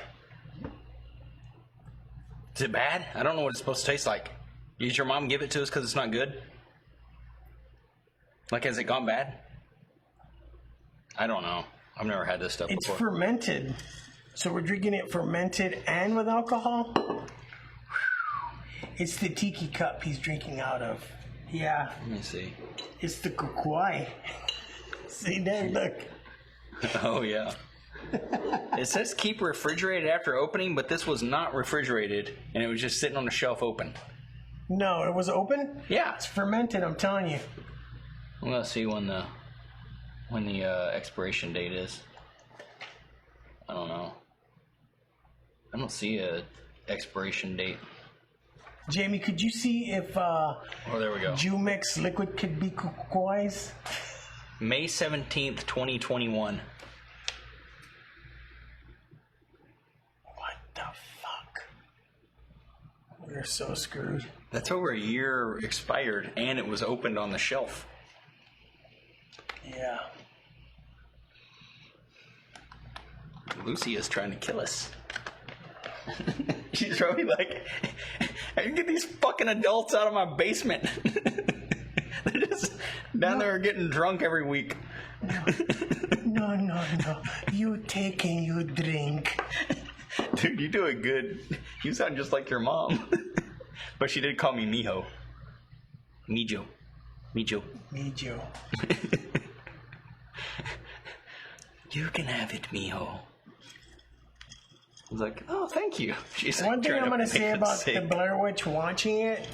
[SPEAKER 1] Is it bad? I don't know what it's supposed to taste like. Did your mom give it to us because it's not good? Like, has it gone bad? I don't know. I've never had this stuff
[SPEAKER 2] It's
[SPEAKER 1] before.
[SPEAKER 2] fermented. So we're drinking it fermented and with alcohol? It's the tiki cup he's drinking out of. Yeah.
[SPEAKER 1] Let me see.
[SPEAKER 2] It's the kukuai. See there, look.
[SPEAKER 1] Oh, yeah. It says keep refrigerated after opening, but this was not refrigerated, and it was just sitting on the shelf open.
[SPEAKER 2] No, it was open?
[SPEAKER 1] Yeah.
[SPEAKER 2] It's fermented, I'm telling you.
[SPEAKER 1] I'm going to see when the expiration date is. I don't know. I don't see a expiration date.
[SPEAKER 2] Jamie, could you see if
[SPEAKER 1] Oh, there we go.
[SPEAKER 2] Jumex liquid could be kukuais?
[SPEAKER 1] May 17th, 2021.
[SPEAKER 2] What the fuck? We're so screwed.
[SPEAKER 1] That's over a year expired, and it was opened on the shelf.
[SPEAKER 2] Yeah.
[SPEAKER 1] Lucy is trying to kill us. She's probably like, I can get these fucking adults out of my basement. They're just down there getting drunk every week.
[SPEAKER 2] No. You take and you drink.
[SPEAKER 1] Dude, you doing good. You sound just like your mom. But she did call me Mijo. Mijo. You can have it, Mijo. I was like, oh, thank you. She's
[SPEAKER 2] One
[SPEAKER 1] like,
[SPEAKER 2] thing I'm going to
[SPEAKER 1] make
[SPEAKER 2] say
[SPEAKER 1] it
[SPEAKER 2] about
[SPEAKER 1] sick.
[SPEAKER 2] the Blair Witch, watching it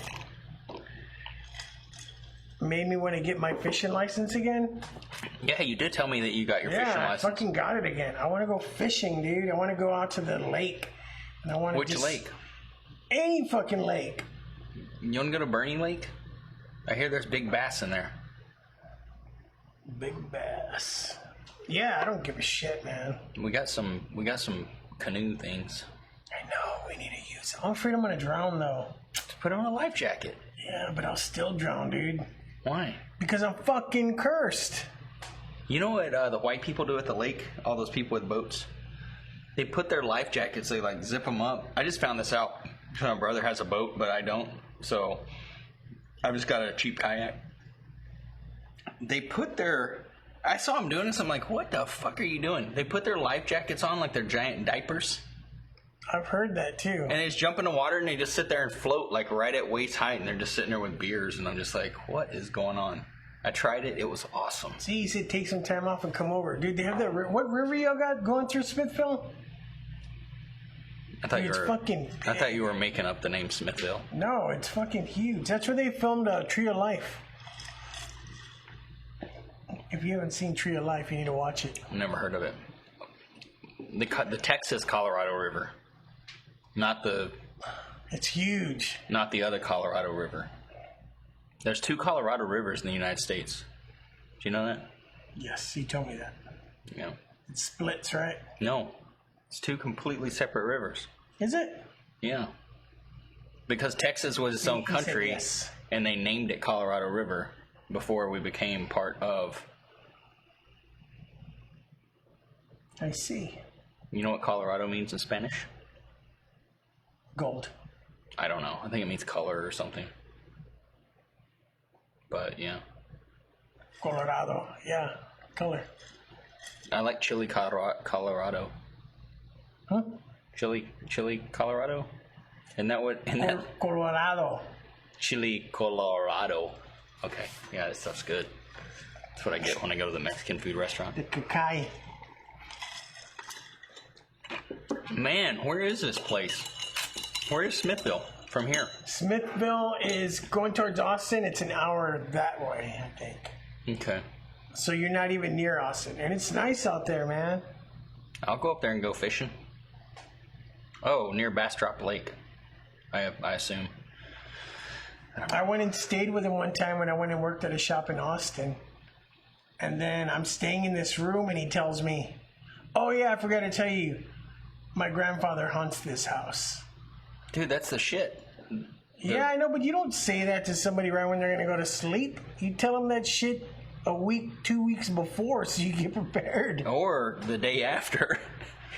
[SPEAKER 2] made me want to get my fishing license again.
[SPEAKER 1] Yeah, you did tell me that you got your fishing
[SPEAKER 2] Yeah, I
[SPEAKER 1] license.
[SPEAKER 2] fucking got it again. I want to go fishing, dude. I want to go out to the lake. And I want to
[SPEAKER 1] Which lake?
[SPEAKER 2] Any fucking lake.
[SPEAKER 1] You want to go to Bernie Lake? I hear there's big bass in there.
[SPEAKER 2] Big bass. Yeah, I don't give a shit, man.
[SPEAKER 1] We got some canoe things.
[SPEAKER 2] I know, we need to use it. I'm afraid I'm going to drown, though.
[SPEAKER 1] Just put on a life jacket.
[SPEAKER 2] Yeah, but I'll still drown, dude.
[SPEAKER 1] Why?
[SPEAKER 2] Because I'm fucking cursed.
[SPEAKER 1] You know what the white people do at the lake? All those people with boats? They put their life jackets, they like zip them up. I just found this out. My brother has a boat, but I don't. So I've just got a cheap kayak. They put their... I saw them doing this. I'm like, what the fuck are you doing? They put their life jackets on like they're giant diapers.
[SPEAKER 2] I've heard that, too.
[SPEAKER 1] And they just jump in the water and they just sit there and float like right at waist height. And they're just sitting there with beers. And I'm just like, what is going on? I tried it. It was awesome.
[SPEAKER 2] See, you said take some time off and come over. Dude, they have that... What river y'all got going through Smithville?
[SPEAKER 1] I thought
[SPEAKER 2] Dude,
[SPEAKER 1] I thought you were making up the name Smithville.
[SPEAKER 2] No, it's fucking huge. That's where they filmed Tree of Life. If you haven't seen Tree of Life, you need to watch it.
[SPEAKER 1] I've never heard of it. The Texas Colorado River, not the
[SPEAKER 2] It's huge.
[SPEAKER 1] not the other Colorado River. There's 2 Colorado rivers in the United States. Do you know that?
[SPEAKER 2] Yes, you told me that.
[SPEAKER 1] Yeah.
[SPEAKER 2] It splits, right?
[SPEAKER 1] No, it's 2 completely separate rivers.
[SPEAKER 2] Is it?
[SPEAKER 1] Yeah. Because Texas was its own
[SPEAKER 2] He said
[SPEAKER 1] country,
[SPEAKER 2] yes.
[SPEAKER 1] and they named it Colorado River before we became part of.
[SPEAKER 2] I see.
[SPEAKER 1] You know what Colorado means in Spanish?
[SPEAKER 2] Gold.
[SPEAKER 1] I don't know. I think it means color or something. But yeah,
[SPEAKER 2] Colorado. Yeah. Color.
[SPEAKER 1] I like chili Colorado.
[SPEAKER 2] Huh?
[SPEAKER 1] Chili Colorado. Isn't that what? Isn't that
[SPEAKER 2] Colorado.
[SPEAKER 1] chili Colorado? Okay, yeah, that stuff's good. That's what I get when I go to the Mexican food restaurant.
[SPEAKER 2] The cacay.
[SPEAKER 1] Man, where is this place? Where is Smithville from here?
[SPEAKER 2] Smithville is going towards Austin. It's an hour that way, I think.
[SPEAKER 1] Okay,
[SPEAKER 2] So you're not even near Austin. And it's nice out there, man.
[SPEAKER 1] I'll go up there and go fishing. Oh, near Bastrop Lake, I assume.
[SPEAKER 2] I went and stayed with him one time when I went and worked at a shop in Austin. And then I'm staying in this room and he tells me, oh yeah, I forgot to tell you, my grandfather haunts this house.
[SPEAKER 1] Dude, that's the shit.
[SPEAKER 2] Yeah, I know, but you don't say that to somebody right when they're going to go to sleep. You tell them that shit a week, 2 weeks before so you get prepared.
[SPEAKER 1] Or the day after.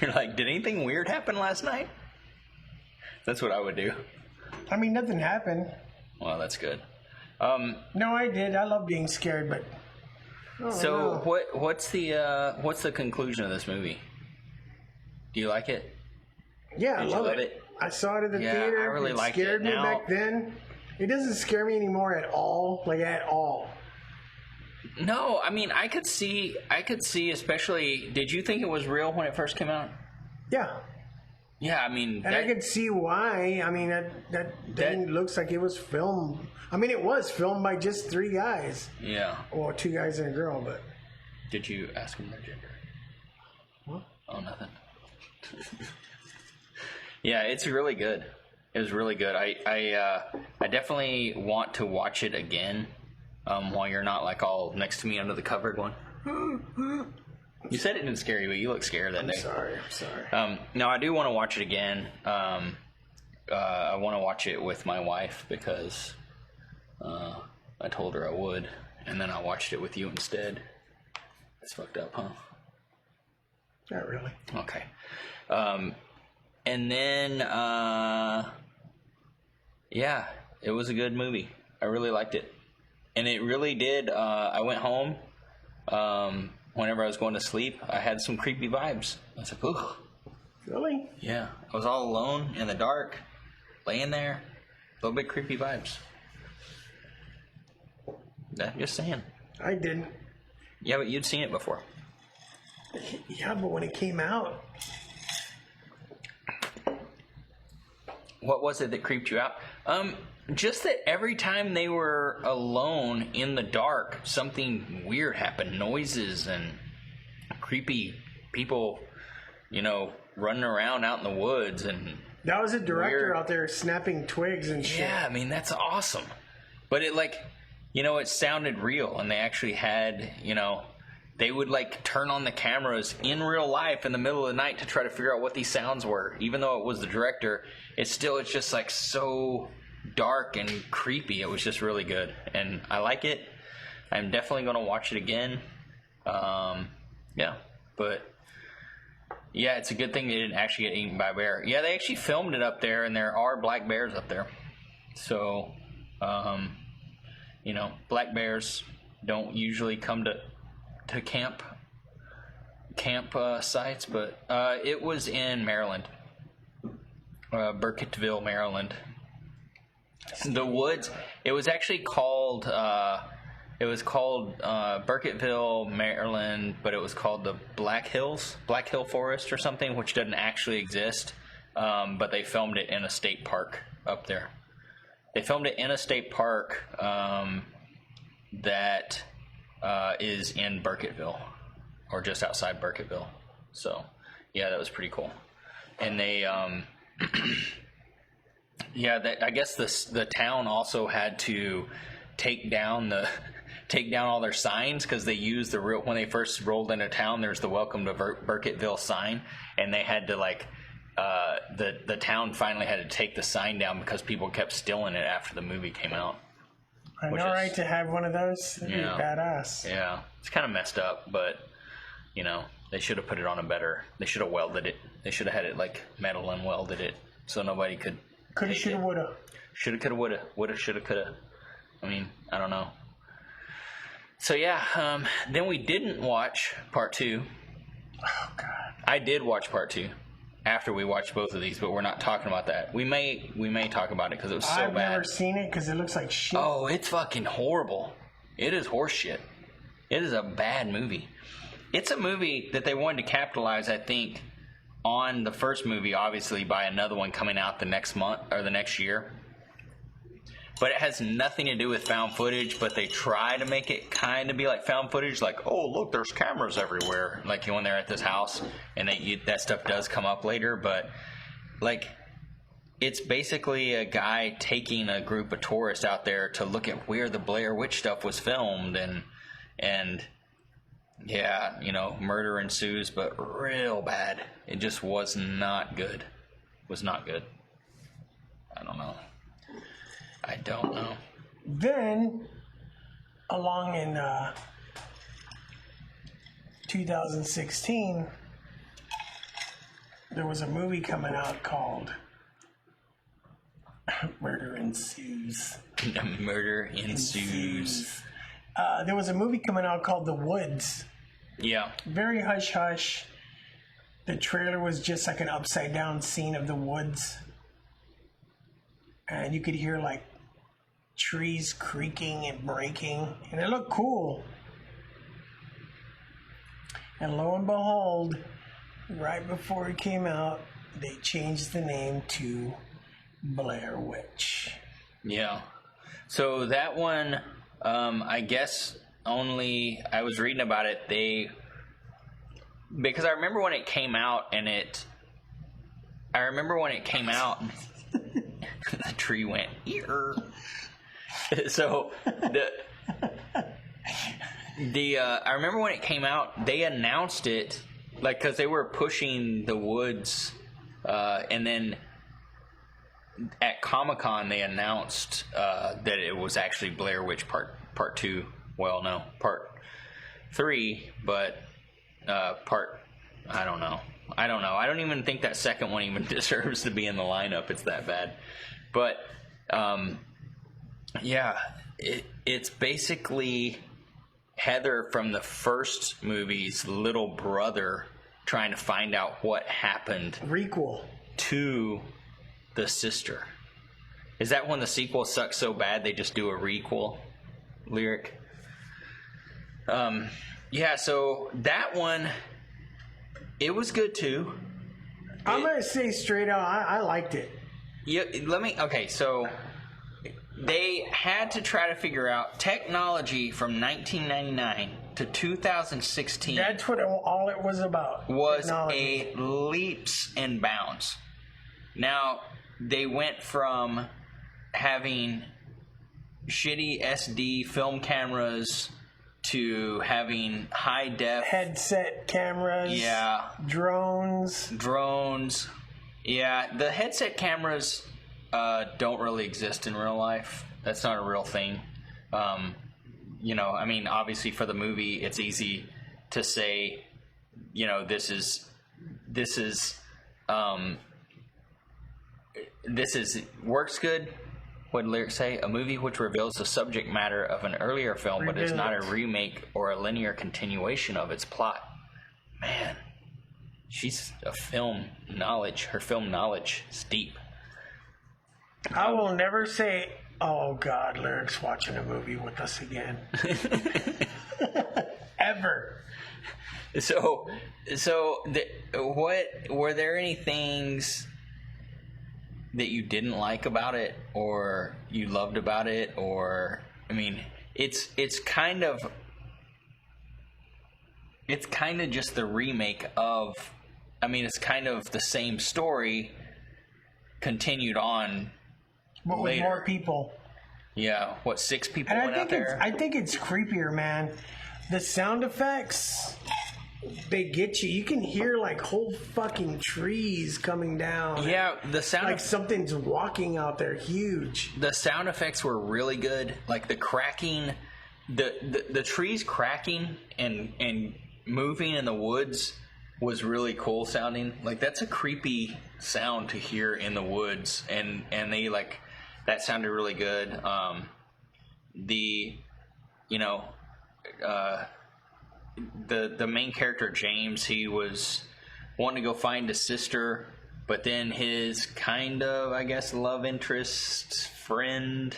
[SPEAKER 1] You're like, did anything weird happen last night? That's what I would do.
[SPEAKER 2] I mean, nothing happened.
[SPEAKER 1] Well, that's good.
[SPEAKER 2] No, I did. I love being scared, but...
[SPEAKER 1] So what's the conclusion of this movie? Do you like it?
[SPEAKER 2] Yeah, I
[SPEAKER 1] Did you
[SPEAKER 2] love
[SPEAKER 1] love
[SPEAKER 2] it. I saw it at the
[SPEAKER 1] Yeah,
[SPEAKER 2] theater.
[SPEAKER 1] I really liked
[SPEAKER 2] scared
[SPEAKER 1] it.
[SPEAKER 2] me
[SPEAKER 1] Now-
[SPEAKER 2] back then. It doesn't scare me anymore at all. Like, at all.
[SPEAKER 1] No, I mean I could see especially. Did you think it was real when it first came out?
[SPEAKER 2] Yeah.
[SPEAKER 1] Yeah, I mean
[SPEAKER 2] And I could see why. I mean, that thing looks like it was filmed. I mean, it was filmed by just 3 guys.
[SPEAKER 1] Yeah.
[SPEAKER 2] Well, 2 guys and a girl, but...
[SPEAKER 1] Did you ask him their gender?
[SPEAKER 2] What?
[SPEAKER 1] Oh, nothing. Yeah, it's really good. It was really good. I definitely want to watch it again. While you're not like all next to me under the cover going. You said it didn't scare you, but you look scared that day.
[SPEAKER 2] I'm sorry.
[SPEAKER 1] No, I do want to watch it again. I want to watch it with my wife because I told her I would, and then I watched it with you instead. It's fucked up, huh?
[SPEAKER 2] Not really.
[SPEAKER 1] Okay. And then, yeah, it was a good movie. I really liked it. And it really did. I went home. Whenever I was going to sleep, I had some creepy vibes. I was like, ooh.
[SPEAKER 2] Really?
[SPEAKER 1] Yeah. I was all alone in the dark, laying there. A little bit creepy vibes. Just saying.
[SPEAKER 2] I didn't.
[SPEAKER 1] Yeah, but you'd seen it before.
[SPEAKER 2] Yeah, but when it came out.
[SPEAKER 1] What was it that creeped you out? Just that every time they were alone in the dark, something weird happened. Noises and creepy people, running around out in the woods. And
[SPEAKER 2] that was a director
[SPEAKER 1] weird.
[SPEAKER 2] Out there snapping twigs and shit.
[SPEAKER 1] Yeah, I mean, that's awesome. But it it sounded real. And they actually had, they would turn on the cameras in real life in the middle of the night to try to figure out what these sounds were. Even though it was the director, it's just so dark and creepy. It was just really good, and I like it. I'm definitely going to watch it again. But yeah, it's a good thing they didn't actually get eaten by a bear. Yeah, they actually filmed it up there, and there are black bears up there. So, black bears don't usually come to camp sites, but it was in Maryland, Burkittville, Maryland. The woods. It was actually called. It was called Burkittville, Maryland, but it was called the Black Hill Forest or something, which doesn't actually exist. But they filmed it in a state park up there. They filmed it in a state park that is in Burkittville, or just outside Burkittville. So, yeah, that was pretty cool. And they. Yeah, I guess the town also had to take down all their signs, because they used when they first rolled into town, there's the Welcome to Burkittville sign, and they had to the town finally had to take the sign down because people kept stealing it after the movie came out.
[SPEAKER 2] I know, right? To have one of those, that'd be badass.
[SPEAKER 1] Yeah, it's kind of messed up, but they should have put it on a better. They should have welded it. They should have had it metal and welded it so nobody could.
[SPEAKER 2] Coulda, shoulda, woulda.
[SPEAKER 1] Shoulda, coulda, woulda. Woulda, shoulda, coulda. I mean, I don't know. So, yeah, then we didn't watch part 2.
[SPEAKER 2] Oh, God.
[SPEAKER 1] I did watch part 2 after we watched both of these, but we're not talking about that. We may talk about it because it was so bad.
[SPEAKER 2] I've never seen it because it looks like shit.
[SPEAKER 1] Oh, it's fucking horrible. It is horse shit. It is a bad movie. It's a movie that they wanted to capitalize, I think, on the first movie, obviously, by another one coming out the next month or the next year. But it has nothing to do with found footage, but they try to make it kind of be like found footage, oh, look, there's cameras everywhere, when they're at this house, and that stuff does come up later, but, it's basically a guy taking a group of tourists out there to look at where the Blair Witch stuff was filmed, and yeah, murder ensues, but real bad. It just was not good. Was not good. I don't know.
[SPEAKER 2] Then, along in 2016, there was a movie coming out called Murder Ensues.
[SPEAKER 1] Murder Ensues.
[SPEAKER 2] There was a movie coming out called The Woods.
[SPEAKER 1] Yeah.
[SPEAKER 2] Very hush-hush. The trailer was just an upside-down scene of the woods. And you could hear, trees creaking and breaking. And it looked cool. And lo and behold, right before it came out, they changed the name to Blair Witch.
[SPEAKER 1] Yeah. So that one, I guess only, I was reading about it, because I remember when it came out, the tree went, ear. So, I remember when it came out, they announced it, because they were pushing the woods, and then at Comic-Con they announced that it was actually Blair Witch Part 2. Well, no, Part 3, but I don't know. I don't know. I don't even think that second one even deserves to be in the lineup. It's that bad. But, yeah, it's basically Heather from the first movie's little brother trying to find out what happened.
[SPEAKER 2] Requel. To
[SPEAKER 1] the sister. Is that when the sequel sucks so bad they just do a requel lyric? Yeah, so that one, it was good too.
[SPEAKER 2] I'm going to say straight out, I liked it.
[SPEAKER 1] Okay, so they had to try to figure out technology from 1999 to 2016.
[SPEAKER 2] That's what all it was about.
[SPEAKER 1] Was technology. A leaps and bounds. Now, they went from having shitty SD film cameras to having high def
[SPEAKER 2] headset cameras.
[SPEAKER 1] Yeah.
[SPEAKER 2] Drones.
[SPEAKER 1] Yeah, the headset cameras don't really exist in real life. That's not a real thing. You know, I mean, obviously for the movie, it's easy to say, you know, this is works good. What did lyrics say? A movie which reveals the subject matter of an earlier film, but is not a remake or a linear continuation of its plot. Man, she's a film knowledge. Her film knowledge is deep.
[SPEAKER 2] I will never say, "Oh God, Lyric's watching a movie with us again." Ever.
[SPEAKER 1] So, what were there any things that you didn't like about it, or you loved about it, or I mean, it's kind of just the remake of. I mean, it's kind of the same story continued on,
[SPEAKER 2] but with more people.
[SPEAKER 1] Yeah, what 6 people
[SPEAKER 2] and
[SPEAKER 1] went out there?
[SPEAKER 2] I think it's creepier, man. The sound effects, they get you. You can hear like whole fucking trees coming down.
[SPEAKER 1] Yeah, the sound
[SPEAKER 2] like something's walking out there, huge.
[SPEAKER 1] The sound effects were really good. Like the cracking, the trees cracking and moving in the woods was really cool sounding. Like that's a creepy sound to hear in the woods, and they like that sounded really good. The main character James, he was wanting to go find his sister, but then his kind of, I guess, love interest friend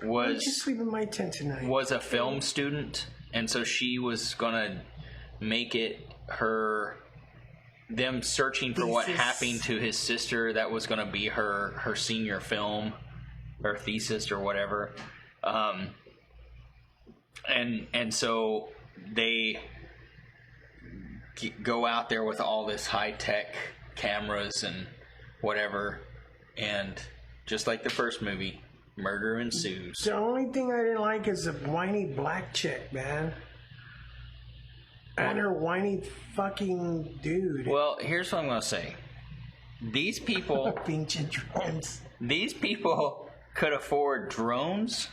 [SPEAKER 1] was
[SPEAKER 2] just leaving my tent tonight.
[SPEAKER 1] Was a film student, and so she was gonna make it them searching for what happened to his sister. That was gonna be her senior film or thesis or whatever. And so they go out there with all this high-tech cameras and whatever, and just like the first movie, murder ensues.
[SPEAKER 2] The only thing I didn't like is the whiny black chick, man. And her whiny fucking dude.
[SPEAKER 1] Well, here's what I'm going to say. These people... These people could afford drones,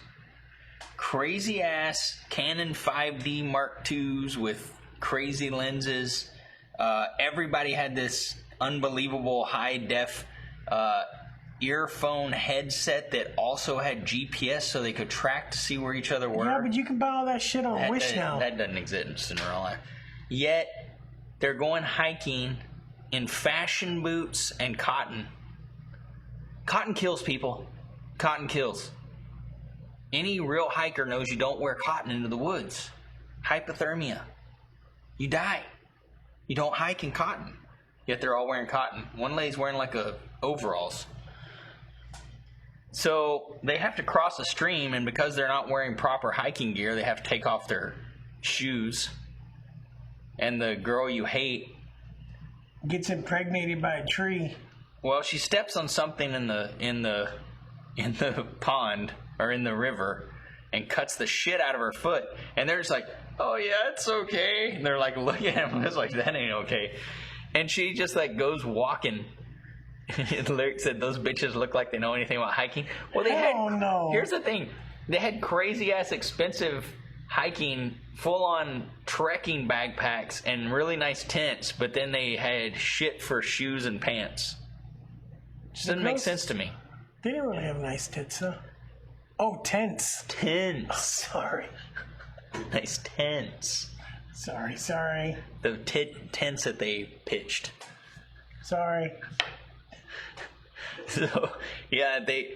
[SPEAKER 1] crazy-ass Canon 5D Mark IIs with crazy lenses. Everybody had this unbelievable high-def earphone headset that also had GPS so they could track to see where each other were.
[SPEAKER 2] Yeah, but you can buy all that shit on Wish now.
[SPEAKER 1] That doesn't exist in real life. Yet, they're going hiking in fashion boots and cotton. Cotton kills people. Cotton kills. Any real hiker knows you don't wear cotton into the woods. Hypothermia. You die. You don't hike in cotton. Yet they're all wearing cotton. One lady's wearing like overalls. So they have to cross a stream, and because they're not wearing proper hiking gear, they have to take off their shoes. And the girl you hate
[SPEAKER 2] gets impregnated by a tree.
[SPEAKER 1] Well, she steps on something in the pond or in the river and cuts the shit out of her foot. And they're just like, "Oh yeah, it's okay." And they're like, look at him. It's like, that ain't okay. And she just like goes walking. The lyric said, "Those bitches look like they know anything about hiking." Well,
[SPEAKER 2] no.
[SPEAKER 1] Here's the thing: they had crazy ass expensive hiking, full-on trekking backpacks and really nice tents, but then they had shit for shoes and pants. Just doesn't make sense to me.
[SPEAKER 2] They didn't really have nice tits, though. Oh, tents.
[SPEAKER 1] Tents.
[SPEAKER 2] Oh, sorry.
[SPEAKER 1] Nice tents.
[SPEAKER 2] Sorry.
[SPEAKER 1] The tents that they pitched.
[SPEAKER 2] Sorry.
[SPEAKER 1] So, yeah, then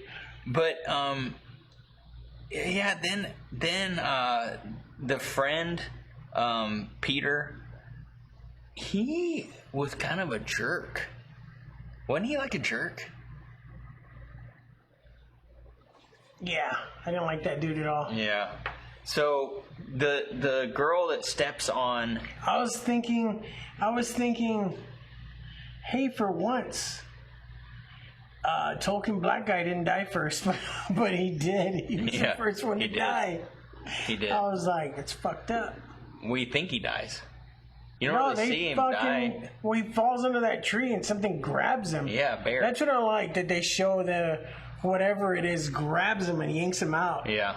[SPEAKER 1] the friend, Peter, he was kind of a jerk. Wasn't he like a jerk?
[SPEAKER 2] Yeah, I didn't like that dude at all.
[SPEAKER 1] Yeah. So the girl that steps on,
[SPEAKER 2] I was thinking, hey, for once, Tolkien black guy didn't die first, but he did. He was the first one to die.
[SPEAKER 1] He did.
[SPEAKER 2] I was like, it's fucked up.
[SPEAKER 1] We think he dies. You don't really see him die.
[SPEAKER 2] Well, he falls under that tree and something grabs him.
[SPEAKER 1] Yeah, bear.
[SPEAKER 2] That's what I like, that they show the whatever it is grabs him and yanks him out.
[SPEAKER 1] Yeah.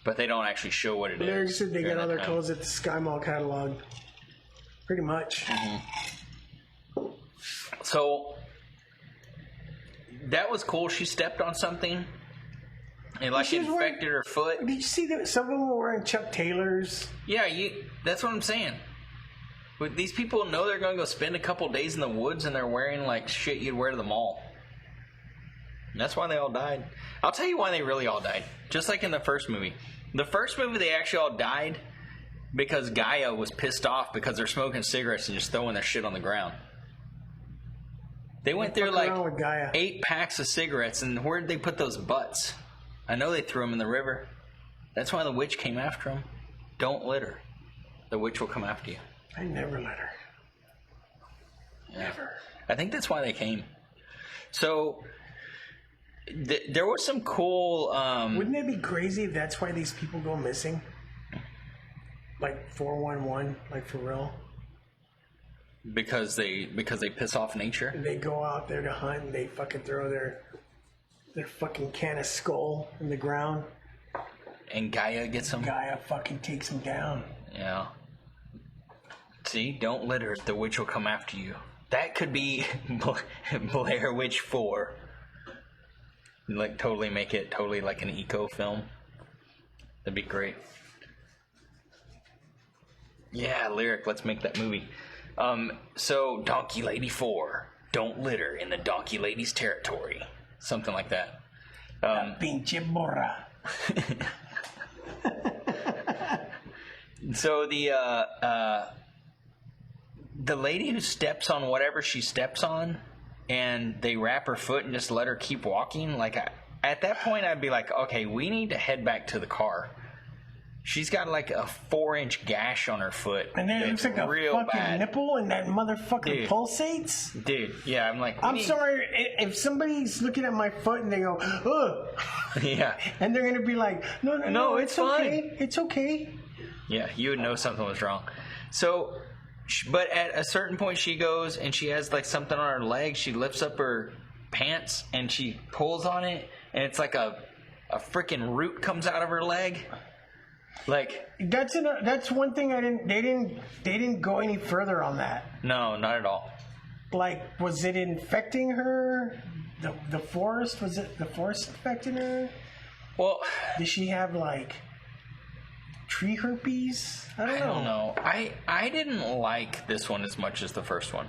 [SPEAKER 1] But they don't actually show what it is.
[SPEAKER 2] They said they got all their clothes at the Sky Mall catalog. Pretty much.
[SPEAKER 1] Mm-hmm. So that was cool. She stepped on something. It infected her foot.
[SPEAKER 2] Did you see that some of them were wearing Chuck Taylors?
[SPEAKER 1] Yeah, that's what I'm saying. But these people know they're going to go spend a couple days in the woods and they're wearing like shit you'd wear to the mall. And that's why they all died. I'll tell you why they really all died. Just like in the first movie. The first movie, they actually all died because Gaia was pissed off because they're smoking cigarettes and just throwing their shit on the ground. They went through like 8 packs of cigarettes, and where did they put those butts? I know they threw them in the river. That's why the witch came after them. Don't litter. The witch will come after you.
[SPEAKER 2] I never let her.
[SPEAKER 1] Yeah.
[SPEAKER 2] Never.
[SPEAKER 1] I think that's why they came. So there was some cool...
[SPEAKER 2] Wouldn't it be crazy if that's why these people go missing? Like 411, like for real?
[SPEAKER 1] Because they piss off nature?
[SPEAKER 2] They go out there to hunt and they fucking throw their fucking can of skull in the ground.
[SPEAKER 1] And Gaia gets them?
[SPEAKER 2] Gaia fucking takes them down.
[SPEAKER 1] Yeah. See? Don't litter. The witch will come after you. That could be Blair Witch 4. Like, totally make it totally like an eco film. That'd be great. Yeah, Lyric, let's make that movie. So, Donkey Lady 4. Don't litter in the Donkey Lady's territory. Something like that.
[SPEAKER 2] Pinche borra.
[SPEAKER 1] So, the lady who steps on whatever she steps on, and they wrap her foot and just let her keep walking, like, at that point, I'd be like, okay, we need to head back to the car. She's got like a 4-inch gash on her foot.
[SPEAKER 2] And then it looks like a fucking nipple and that motherfucker pulsates?
[SPEAKER 1] Dude, yeah, I'm like...
[SPEAKER 2] I'm sorry, if somebody's looking at my foot and they go, ugh.
[SPEAKER 1] Yeah.
[SPEAKER 2] And they're going to be like, no, it's okay. It's okay.
[SPEAKER 1] Yeah, you would know something was wrong. So, but at a certain point she goes and she has like something on her leg. She lifts up her pants and she pulls on it and it's like a freaking root comes out of her leg. Like
[SPEAKER 2] that's one thing they didn't go any further on that.
[SPEAKER 1] No, not at all.
[SPEAKER 2] Like, was it infecting her? The forest, was it the forest infecting her?
[SPEAKER 1] Well,
[SPEAKER 2] did she have like tree herpes? I don't know.
[SPEAKER 1] I didn't like this one as much as the first one.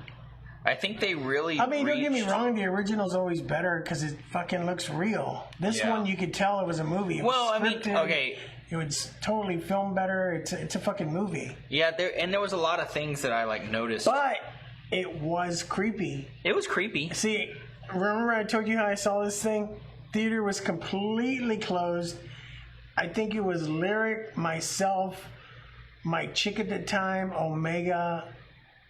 [SPEAKER 1] I think they really...
[SPEAKER 2] I mean, don't get me wrong, the original's always better because it fucking looks real. This one, you could tell it was a movie. It was scripted.
[SPEAKER 1] Okay.
[SPEAKER 2] It was totally filmed better. It's a fucking movie.
[SPEAKER 1] Yeah, there was a lot of things that I like noticed.
[SPEAKER 2] But it was creepy.
[SPEAKER 1] It was creepy.
[SPEAKER 2] See, remember I told you how I saw this thing? Theater was completely closed. I think it was Lyric, myself, my chick at the time, Omega,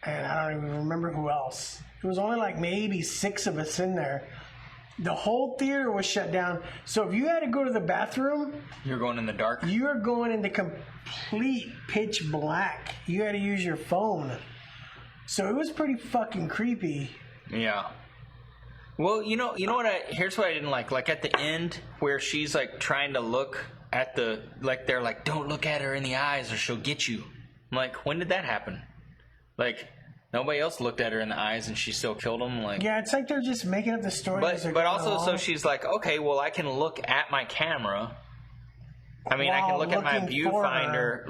[SPEAKER 2] and I don't even remember who else. It was only like maybe 6 of us in there. The whole theater was shut down. So if you had to go to the bathroom...
[SPEAKER 1] You're going in the dark?
[SPEAKER 2] You're going into complete pitch black. You had to use your phone. So it was pretty fucking creepy.
[SPEAKER 1] Yeah. Well, you know what here's what I didn't like. Like at the end where she's like trying to look at the, like, they're like, don't look at her in the eyes or she'll get you. I'm like, when did that happen? Like, nobody else looked at her in the eyes and she still killed him. Like,
[SPEAKER 2] yeah, it's like they're just making up the story.
[SPEAKER 1] But also, so she's like, okay, well, I can look at my camera. I mean, I can look at my viewfinder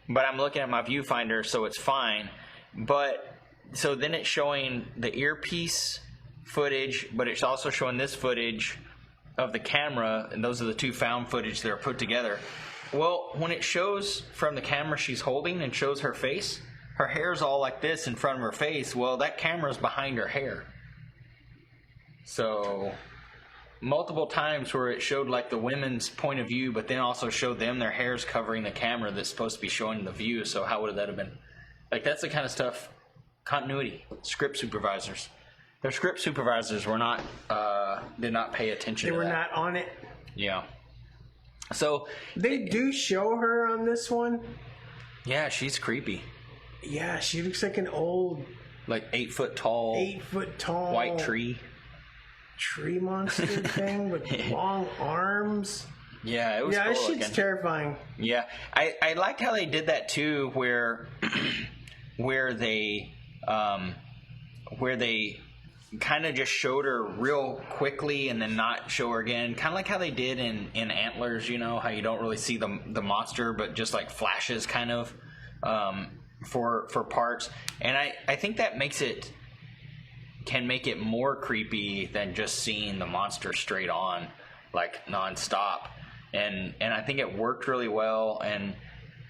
[SPEAKER 1] but I'm looking at my viewfinder, so it's fine. But, so then it's showing the earpiece footage, but it's also showing this footage of the camera, and those are the two found footage that are put together. Well, when it shows from the camera she's holding and shows her face, her hair's all like this in front of her face. Well, that camera's behind her hair. So, multiple times where it showed like the women's point of view, but then also showed them, their hair's covering the camera that's supposed to be showing the view. So how would that have been? Like, that's the kind of stuff, continuity, script supervisors. Their script supervisors were not, did not pay attention to that.
[SPEAKER 2] They were not on it.
[SPEAKER 1] Yeah. So.
[SPEAKER 2] They do show her on this one.
[SPEAKER 1] Yeah, she's creepy.
[SPEAKER 2] Yeah, she looks like an old,
[SPEAKER 1] like 8 foot tall, white tree
[SPEAKER 2] monster thing with long arms.
[SPEAKER 1] Yeah, it was.
[SPEAKER 2] Yeah,
[SPEAKER 1] cool
[SPEAKER 2] that shit's
[SPEAKER 1] looking.
[SPEAKER 2] terrifying.
[SPEAKER 1] Yeah, I liked how they did that too, where they kind of just showed her real quickly and then not show her again, kind of like how they did in Antlers. You know how you don't really see the monster, but just like flashes, kind of. For parts, and I think that can make it more creepy than just seeing the monster straight on, like nonstop, and I think it worked really well, and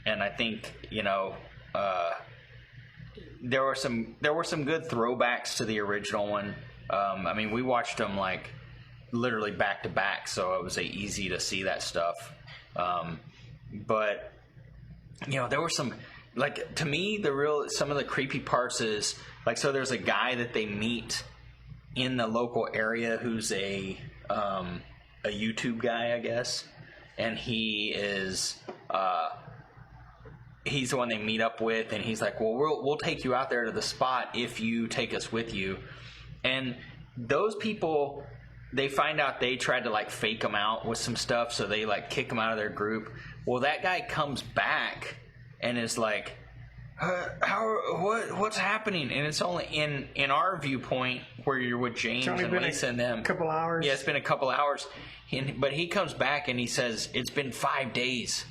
[SPEAKER 1] I think, you know, there were some good throwbacks to the original one. I mean, we watched them like literally back to back, so it was easy to see that stuff, but you know, there were some. Like, to me, some of the creepy parts is, like, so there's a guy that they meet in the local area who's a YouTube guy, I guess, and he is, he's the one they meet up with, and he's like, well, we'll take you out there to the spot if you take us with you. And those people, they find out they tried to, like, fake them out with some stuff, so they, like, kick them out of their group. Well, that guy comes back and is like, what's happening? And it's only in our viewpoint where you're with James and Lisa and them.
[SPEAKER 2] A couple hours.
[SPEAKER 1] Yeah, it's been a couple hours. But he comes back and he says, it's been 5 days.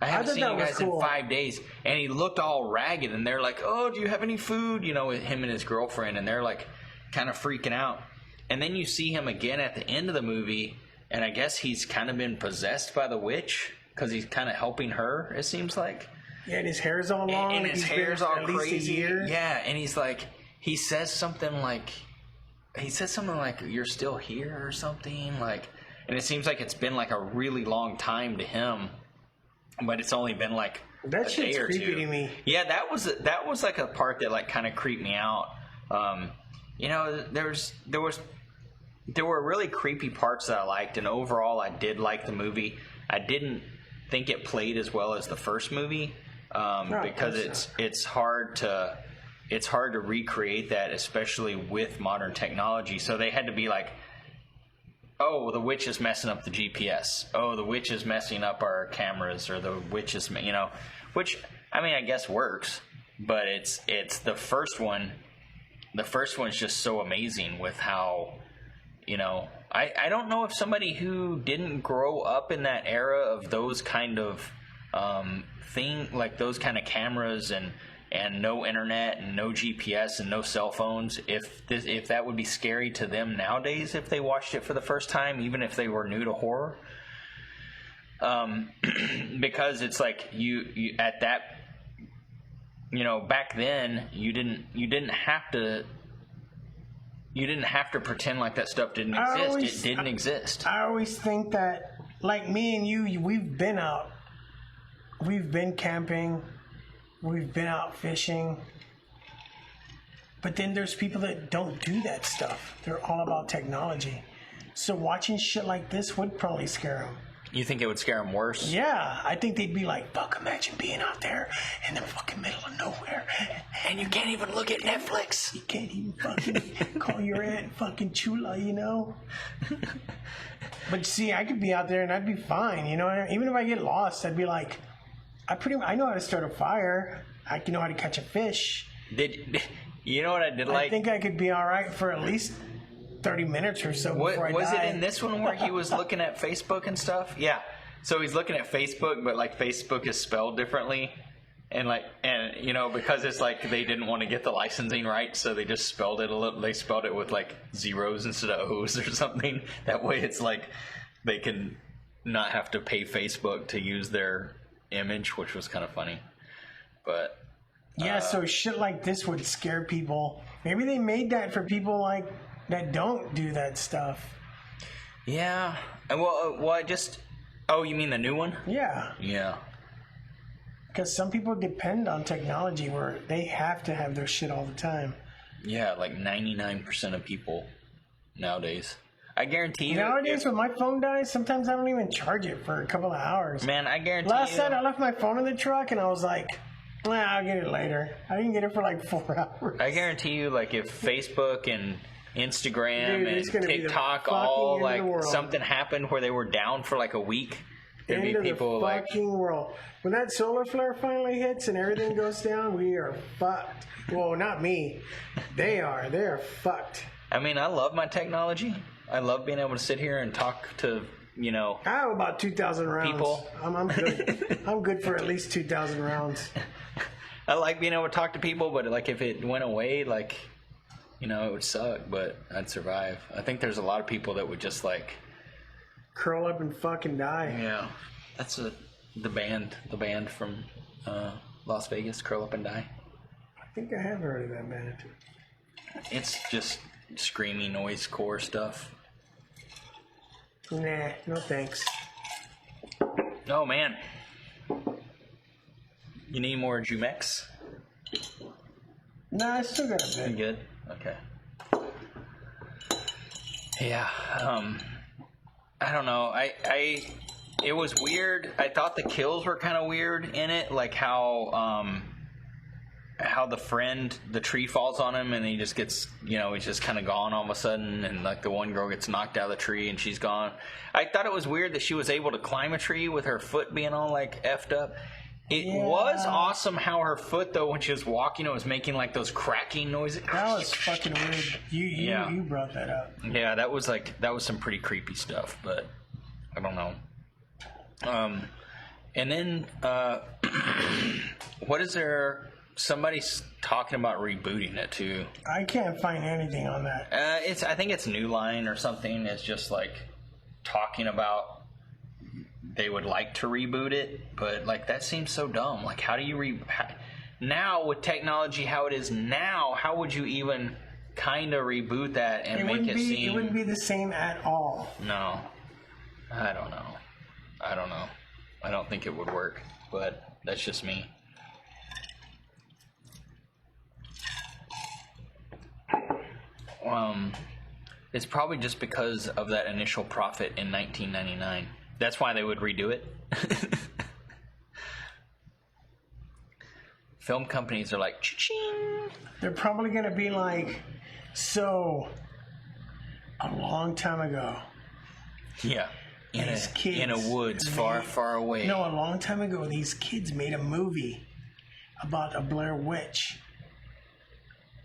[SPEAKER 1] I haven't seen you guys in 5 days. And he looked all ragged, and they're like, oh, do you have any food? You know, with him and his girlfriend, and they're like kind of freaking out. And then you see him again at the end of the movie, and I guess he's kind of been possessed by the witch because he's kind of helping her, it seems like.
[SPEAKER 2] Yeah, and his hair's all long.
[SPEAKER 1] And his hair's all crazy. Yeah, and he's like, he says something like, you're still here or something. Like, and it seems like it's been like a really long time to him, but it's only been like
[SPEAKER 2] that
[SPEAKER 1] a day or two.
[SPEAKER 2] That's creepy to me.
[SPEAKER 1] Yeah, that was like a part that like kind of creeped me out. You know, there were really creepy parts that I liked, and overall I did like the movie. I didn't think it played as well as the first movie. Because it's hard to recreate that, especially with modern technology. So they had to be like, oh, the witch is messing up the GPS. Oh, the witch is messing up our cameras, or the witch is, you know, which, I mean, I guess works, but it's the first one. The first one's just so amazing with how, you know, I don't know if somebody who didn't grow up in that era of those kind of like those kind of cameras and no internet and no GPS and no cell phones, if that would be scary to them nowadays if they watched it for the first time, even if they were new to horror. Because it's like you at that, you know, back then you didn't have to pretend like that stuff didn't exist. It didn't exist.
[SPEAKER 2] I always think that, like me and you, we've been out. We've been camping. We've been out fishing. But then there's people that don't do that stuff. They're all about technology. So watching shit like this would probably scare them.
[SPEAKER 1] You think it would scare them worse?
[SPEAKER 2] Yeah, I think they'd be like, fuck, imagine being out there in the fucking middle of nowhere.
[SPEAKER 1] And you can't even look at Netflix.
[SPEAKER 2] You can't even fucking call your aunt fucking chula, you know? But see, I could be out there and I'd be fine, you know? Even if I get lost, I'd be like, I know how to start a fire. I know how to catch a fish.
[SPEAKER 1] You know what I did like?
[SPEAKER 2] I think I could be all right for at least 30 minutes or so before I die.
[SPEAKER 1] Was it in this one where he was looking at Facebook and stuff? Yeah. So he's looking at Facebook, but like Facebook is spelled differently. And you know, because it's like they didn't want to get the licensing right, so they just spelled it they spelled it with like zeros instead of O's or something. That way it's like they can not have to pay Facebook to use their image, which was kind of funny. But
[SPEAKER 2] yeah, so shit like this would scare people. Maybe they made that for people like that don't do that stuff.
[SPEAKER 1] Yeah. And oh, you mean the new one?
[SPEAKER 2] Yeah.
[SPEAKER 1] Yeah.
[SPEAKER 2] Because some people depend on technology where they have to have their shit all the time.
[SPEAKER 1] Yeah, like 99% of people nowadays. I guarantee you.
[SPEAKER 2] Nowadays, when my phone dies, sometimes I don't even charge it for a couple of hours.
[SPEAKER 1] Man, I guarantee
[SPEAKER 2] Last night I left my phone in the truck and I was like, I'll get it later. I didn't get it for like 4 hours.
[SPEAKER 1] I guarantee you, like, if Facebook and Instagram and
[SPEAKER 2] Dude,
[SPEAKER 1] TikTok all, like, something happened where they were down for like a week, there'd be people
[SPEAKER 2] the
[SPEAKER 1] like...
[SPEAKER 2] fucking world. When that solar flare finally hits and everything goes down, we are fucked. Well, not me. They are. They are fucked.
[SPEAKER 1] I mean, I love my technology. I love being able to sit here and talk to, you know...
[SPEAKER 2] I have about 2,000 rounds.
[SPEAKER 1] People.
[SPEAKER 2] I'm good. I'm good for at least 2,000 rounds.
[SPEAKER 1] I like being able to talk to people, but like if it went away, like, you know, it would suck, but I'd survive. I think there's a lot of people that would just like...
[SPEAKER 2] Curl up and fucking die.
[SPEAKER 1] Yeah. That's the band from Las Vegas, Curl Up and Die.
[SPEAKER 2] I think I have heard of that band.
[SPEAKER 1] It's just screamy noisecore stuff.
[SPEAKER 2] Nah, no thanks.
[SPEAKER 1] Oh, man. You need more Jumex?
[SPEAKER 2] Nah, I still got a bit.
[SPEAKER 1] You good? Okay. Yeah, I don't know. It was weird. I thought the kills were kind of weird in it, like how the tree falls on him and he just gets, you know, he's just kind of gone all of a sudden, and like the one girl gets knocked out of the tree and she's gone. I thought it was weird that she was able to climb a tree with her foot being all like effed up. It was awesome how her foot, though, when she was walking, it was making like those cracking noises.
[SPEAKER 2] That was fucking weird. You brought that up.
[SPEAKER 1] Yeah, that was some pretty creepy stuff, but I don't know. And then what is there? Somebody's talking about rebooting it too.
[SPEAKER 2] I can't find anything on that.
[SPEAKER 1] I think it's New Line or something. It's just like talking about they would like to reboot it, but like that seems so dumb. Like, how do you now with technology how it is now? How would you even kind of reboot that and make it seem?
[SPEAKER 2] It wouldn't be the same at all.
[SPEAKER 1] No, I don't know. I don't think it would work, but that's just me. It's probably just because of that initial profit in 1999. That's why they would redo it. Film companies are like, cha-ching.
[SPEAKER 2] They're probably going to be like, so, a long time ago.
[SPEAKER 1] Yeah. In a woods far, far away.
[SPEAKER 2] No, a long time ago, these kids made a movie about a Blair Witch.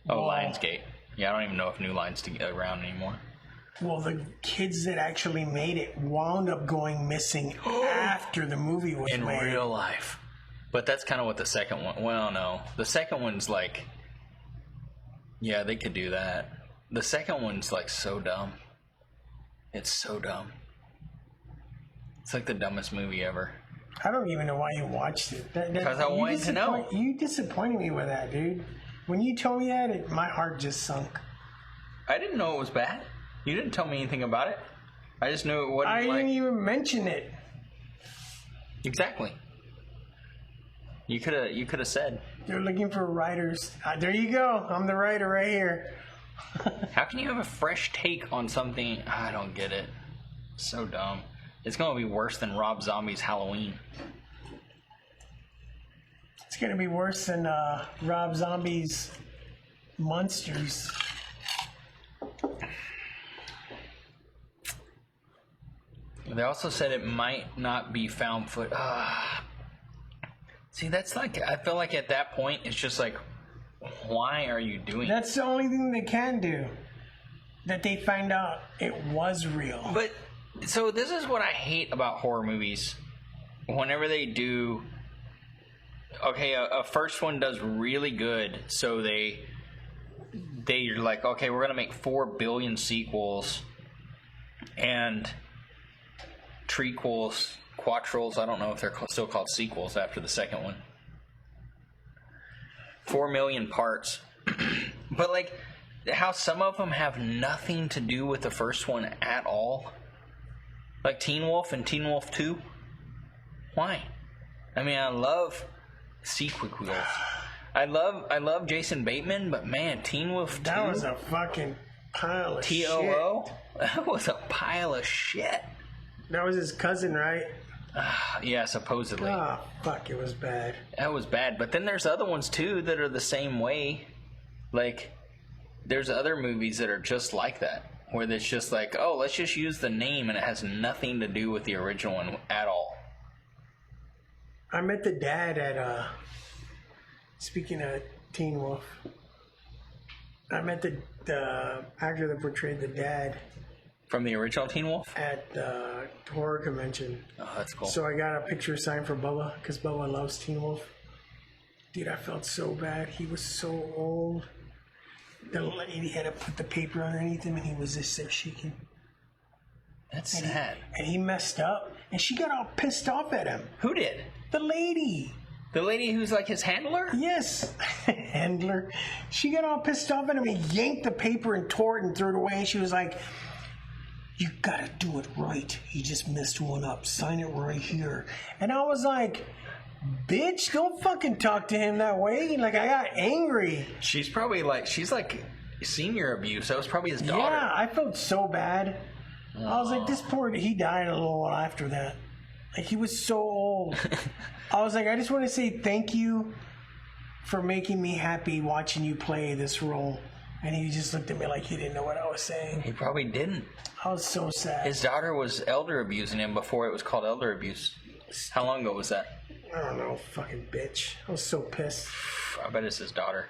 [SPEAKER 1] Oh, Lionsgate. Yeah, I don't even know if New Line's around anymore.
[SPEAKER 2] Well, the kids that actually made it wound up going missing after the movie was made.
[SPEAKER 1] In real life. But that's kind of what the second one... Well, no. The second one's like... Yeah, they could do that. The second one's like so dumb. It's so dumb. It's like the dumbest movie ever.
[SPEAKER 2] I don't even know why you watched it.
[SPEAKER 1] Because I wanted to know.
[SPEAKER 2] You disappointed me with that, dude. When you told me that, my heart just sunk.
[SPEAKER 1] I didn't know it was bad. You didn't tell me anything about it. I just knew it wasn't
[SPEAKER 2] I didn't even mention it.
[SPEAKER 1] Exactly. You could have said.
[SPEAKER 2] They're looking for writers. There you go. I'm the writer right here.
[SPEAKER 1] How can you have a fresh take on something? I don't get it. So dumb. It's going to be worse than Rob Zombie's Halloween.
[SPEAKER 2] It's going to be worse than Rob Zombie's Monsters.
[SPEAKER 1] They also said it might not be found footage. See, that's like, I feel like at that point, it's just like, why are you doing
[SPEAKER 2] That's the only thing they can do. That they find out it was real.
[SPEAKER 1] But, so this is what I hate about horror movies. Whenever they do, okay, a first one does really good, so they're like, okay, we're going to make 4 billion sequels and trequels, quattrels, I don't know if they're still called sequels after the second one. 4 million parts. But like, how some of them have nothing to do with the first one at all. Like Teen Wolf and Teen Wolf 2. Why? I mean, I love sequels. I love Jason Bateman, but man, Teen Wolf 2.
[SPEAKER 2] That was a fucking pile of shit.
[SPEAKER 1] TOO? That was a pile of shit.
[SPEAKER 2] That was his cousin, right?
[SPEAKER 1] Yeah, supposedly.
[SPEAKER 2] Oh, fuck, it was bad.
[SPEAKER 1] That was bad. But then there's other ones, too, that are the same way. Like, there's other movies that are just like that. Where it's just like, oh, let's just use the name, and it has nothing to do with the original one at all.
[SPEAKER 2] I met the dad at, speaking of Teen Wolf, I met the actor that portrayed the dad.
[SPEAKER 1] From the original Teen Wolf?
[SPEAKER 2] At the horror convention.
[SPEAKER 1] Oh, that's cool.
[SPEAKER 2] So I got a picture signed for Bubba, because Bubba loves Teen Wolf. Dude, I felt so bad. He was so old. The lady had to put the paper underneath him, and he was just so shaking.
[SPEAKER 1] That's sad.
[SPEAKER 2] And he messed up, and she got all pissed off at him.
[SPEAKER 1] Who did?
[SPEAKER 2] The lady.
[SPEAKER 1] The lady who's like his handler?
[SPEAKER 2] Yes. Handler. She got all pissed off at him and yanked the paper and tore it and threw it away. And she was like, you gotta do it right. He just messed one up. Sign it right here. And I was like, bitch, don't fucking talk to him that way. Like, I got angry.
[SPEAKER 1] She's probably like, she's like senior abuse. That was probably his daughter.
[SPEAKER 2] Yeah, I felt so bad. I was like, this poor, he died a little while after that. Like, he was so old. I was like, I just want to say thank you for making me happy watching you play this role. And he just looked at me like he didn't know what I was saying.
[SPEAKER 1] He probably didn't.
[SPEAKER 2] I was so sad.
[SPEAKER 1] His daughter was elder abusing him before it was called elder abuse. How long ago was that?
[SPEAKER 2] I don't know, fucking bitch. I was so pissed.
[SPEAKER 1] I bet it's his daughter.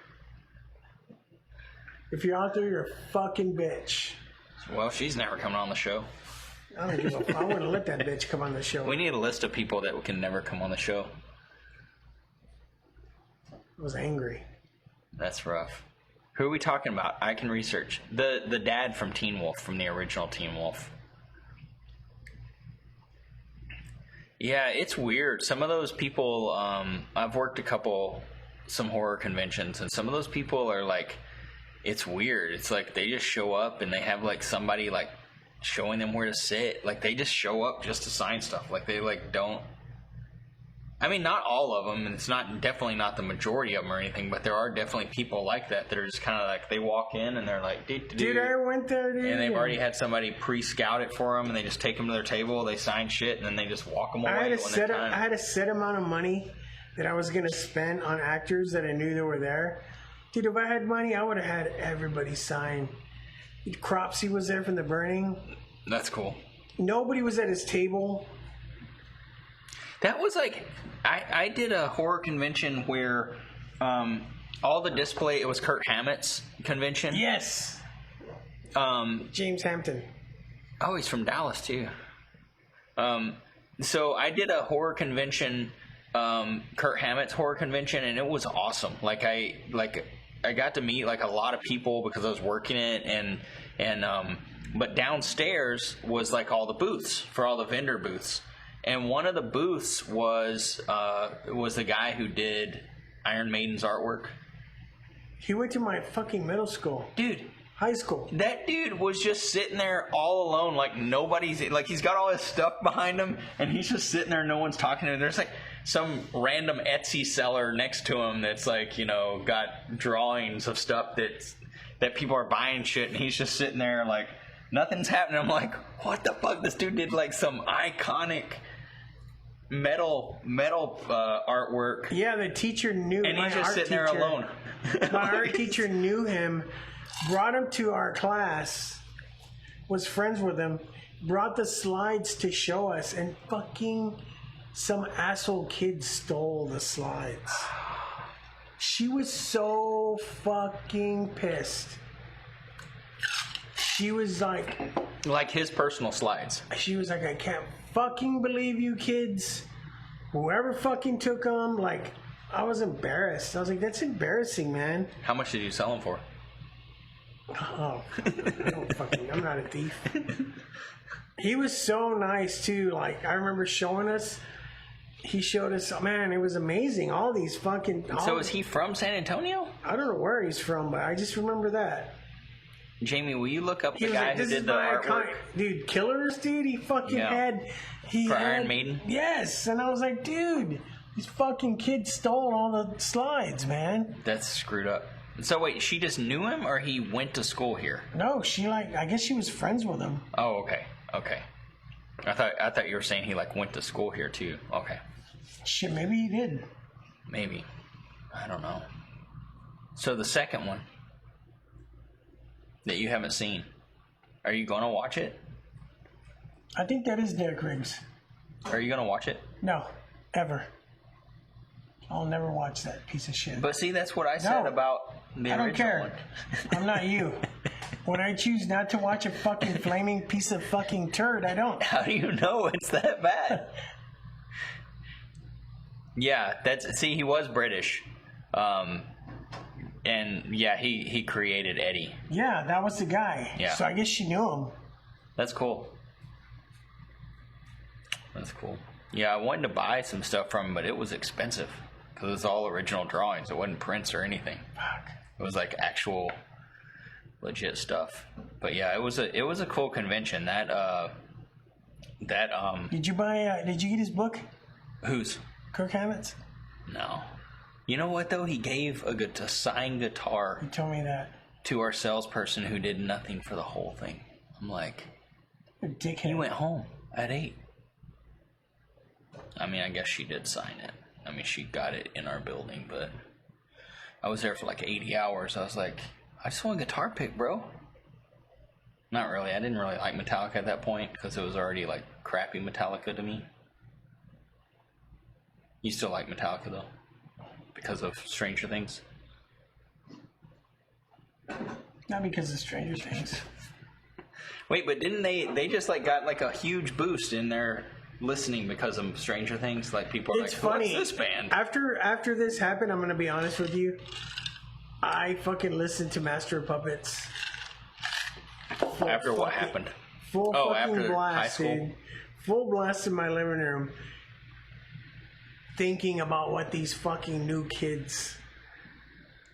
[SPEAKER 2] If you're out there, you're a fucking bitch.
[SPEAKER 1] Well, she's never coming on the show.
[SPEAKER 2] I don't give a fuck. I wouldn't let that bitch come on the show.
[SPEAKER 1] We need a list of people that can never come on the show.
[SPEAKER 2] I was angry.
[SPEAKER 1] That's rough. Who are we talking about? I can research. The dad from Teen Wolf, from the original Teen Wolf. Yeah, it's weird. Some of those people, I've worked some horror conventions, and some of those people are like, it's weird. It's like they just show up and they have like somebody like showing them where to sit. Like they just show up just to sign stuff. Like they like don't. I mean, not all of them, and it's definitely not the majority of them or anything, but there are definitely people like that are just kind of like, they walk in and they're like,
[SPEAKER 2] dude, I went there, dude.
[SPEAKER 1] And they've already had somebody pre-scout it for them, and they just take them to their table, they sign shit, and then they just walk them away.
[SPEAKER 2] I had a set amount of money that I was going to spend on actors that I knew that were there. Dude, if I had money, I would have had everybody sign. Cropsy was there from The Burning.
[SPEAKER 1] That's cool.
[SPEAKER 2] Nobody was at his table.
[SPEAKER 1] That was like, I did a horror convention where all the display, it was Kurt Hammett's convention.
[SPEAKER 2] Yes. James Hampton.
[SPEAKER 1] Oh, he's from Dallas too. So I did a horror convention, Kurt Hammett's horror convention, and it was awesome. I got to meet like a lot of people because I was working it, and but downstairs was like all the booths for all the vendor booths. And one of the booths was the guy who did Iron Maiden's artwork.
[SPEAKER 2] He went to my fucking middle school.
[SPEAKER 1] Dude.
[SPEAKER 2] High school.
[SPEAKER 1] That dude was just sitting there all alone, like nobody's, like he's got all his stuff behind him, and he's just sitting there, no one's talking to him. There's like some random Etsy seller next to him that's like, you know, got drawings of stuff that people are buying shit, and he's just sitting there like Nothing's happening. I'm like, what the fuck? This dude did like some iconic metal artwork.
[SPEAKER 2] Yeah, the teacher knew.
[SPEAKER 1] And he's just sitting there alone.
[SPEAKER 2] My art teacher knew him, brought him to our class, was friends with him, brought the slides to show us, and fucking some asshole kid stole the slides. She was so fucking pissed. She was like
[SPEAKER 1] his personal slides.
[SPEAKER 2] She was like, I can't fucking believe you kids. Whoever fucking took them, like, I was embarrassed. I was like, that's embarrassing, man.
[SPEAKER 1] How much did you sell them for?
[SPEAKER 2] Oh, I'm not a thief. He was so nice too. Like, I remember showing us. He showed us, man, it was amazing. All these fucking.
[SPEAKER 1] So is he from San Antonio?
[SPEAKER 2] I don't know where he's from, but I just remember that.
[SPEAKER 1] Jamie, will you look up the guy who did the artwork?
[SPEAKER 2] Dude, Killers, dude. He fucking had.
[SPEAKER 1] Iron Maiden?
[SPEAKER 2] Yes, and I was like, dude, these fucking kids stole all the slides, man.
[SPEAKER 1] That's screwed up. So wait, she just knew him, or he went to school here?
[SPEAKER 2] No, I guess she was friends with him.
[SPEAKER 1] Oh, okay. I thought you were saying he like went to school here too. Okay.
[SPEAKER 2] Shit, maybe he did.
[SPEAKER 1] Maybe. I don't know. So the second one that you haven't seen, are you going to watch it?
[SPEAKER 2] I think that is Derek Riggs.
[SPEAKER 1] Are you going to watch it?
[SPEAKER 2] No, ever. I'll never watch that piece of shit.
[SPEAKER 1] But see, that's what I said about the original one. I don't care.
[SPEAKER 2] I'm not you. When I choose not to watch a fucking flaming piece of fucking turd, I don't.
[SPEAKER 1] How do you know it's that bad? Yeah, he was British. And yeah, he created Eddie.
[SPEAKER 2] Yeah, that was the guy.
[SPEAKER 1] Yeah.
[SPEAKER 2] So I guess she knew him.
[SPEAKER 1] That's cool. That's cool. Yeah, I wanted to buy some stuff from him, but it was expensive. Because it's all original drawings. It wasn't prints or anything.
[SPEAKER 2] Fuck.
[SPEAKER 1] It was like actual legit stuff. But yeah, it was a cool convention.
[SPEAKER 2] Did you get his book?
[SPEAKER 1] Whose?
[SPEAKER 2] Kirk Hammett's?
[SPEAKER 1] No. You know what though? He gave a signed guitar.
[SPEAKER 2] You told me that.
[SPEAKER 1] To our salesperson who did nothing for the whole thing. I'm like,
[SPEAKER 2] dickhead.
[SPEAKER 1] He went home at 8. I mean, I guess she did sign it. I mean, she got it in our building, but I was there for like 80 hours. I was like, I just want a guitar pick, bro. Not really. I didn't really like Metallica at that point because it was already like crappy Metallica to me. You still like Metallica though? Because of Stranger Things?
[SPEAKER 2] Not because of Stranger Things.
[SPEAKER 1] Wait, but didn't they just like got like a huge boost in their listening because of Stranger Things? Like people are
[SPEAKER 2] it's
[SPEAKER 1] like,
[SPEAKER 2] funny.
[SPEAKER 1] What's this band?
[SPEAKER 2] After this happened, I'm going to be honest with you. I fucking listened to Master of Puppets.
[SPEAKER 1] After what happened?
[SPEAKER 2] Full fucking
[SPEAKER 1] after
[SPEAKER 2] blast,
[SPEAKER 1] high school?
[SPEAKER 2] dude. Full blast in my living room. Thinking about what these fucking new kids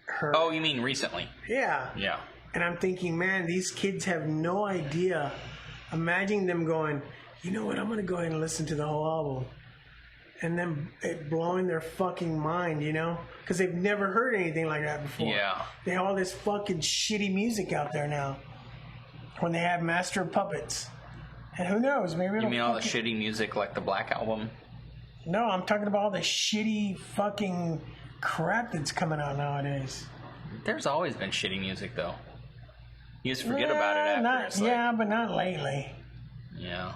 [SPEAKER 2] heard.
[SPEAKER 1] Oh, you mean recently?
[SPEAKER 2] Yeah.
[SPEAKER 1] Yeah.
[SPEAKER 2] And I'm thinking, man, these kids have no idea. Imagine them going, you know what, I'm going to go ahead and listen to the whole album. And then it blowing their fucking mind, you know? Because they've never heard anything like that before.
[SPEAKER 1] Yeah.
[SPEAKER 2] They have all this fucking shitty music out there now. When they have Master of Puppets. And who knows, maybe it'll
[SPEAKER 1] You mean all the shitty music like the Black Album?
[SPEAKER 2] No, I'm talking about all the shitty fucking crap that's coming out nowadays.
[SPEAKER 1] There's always been shitty music, though. You just forget about it after.
[SPEAKER 2] But not lately.
[SPEAKER 1] Yeah.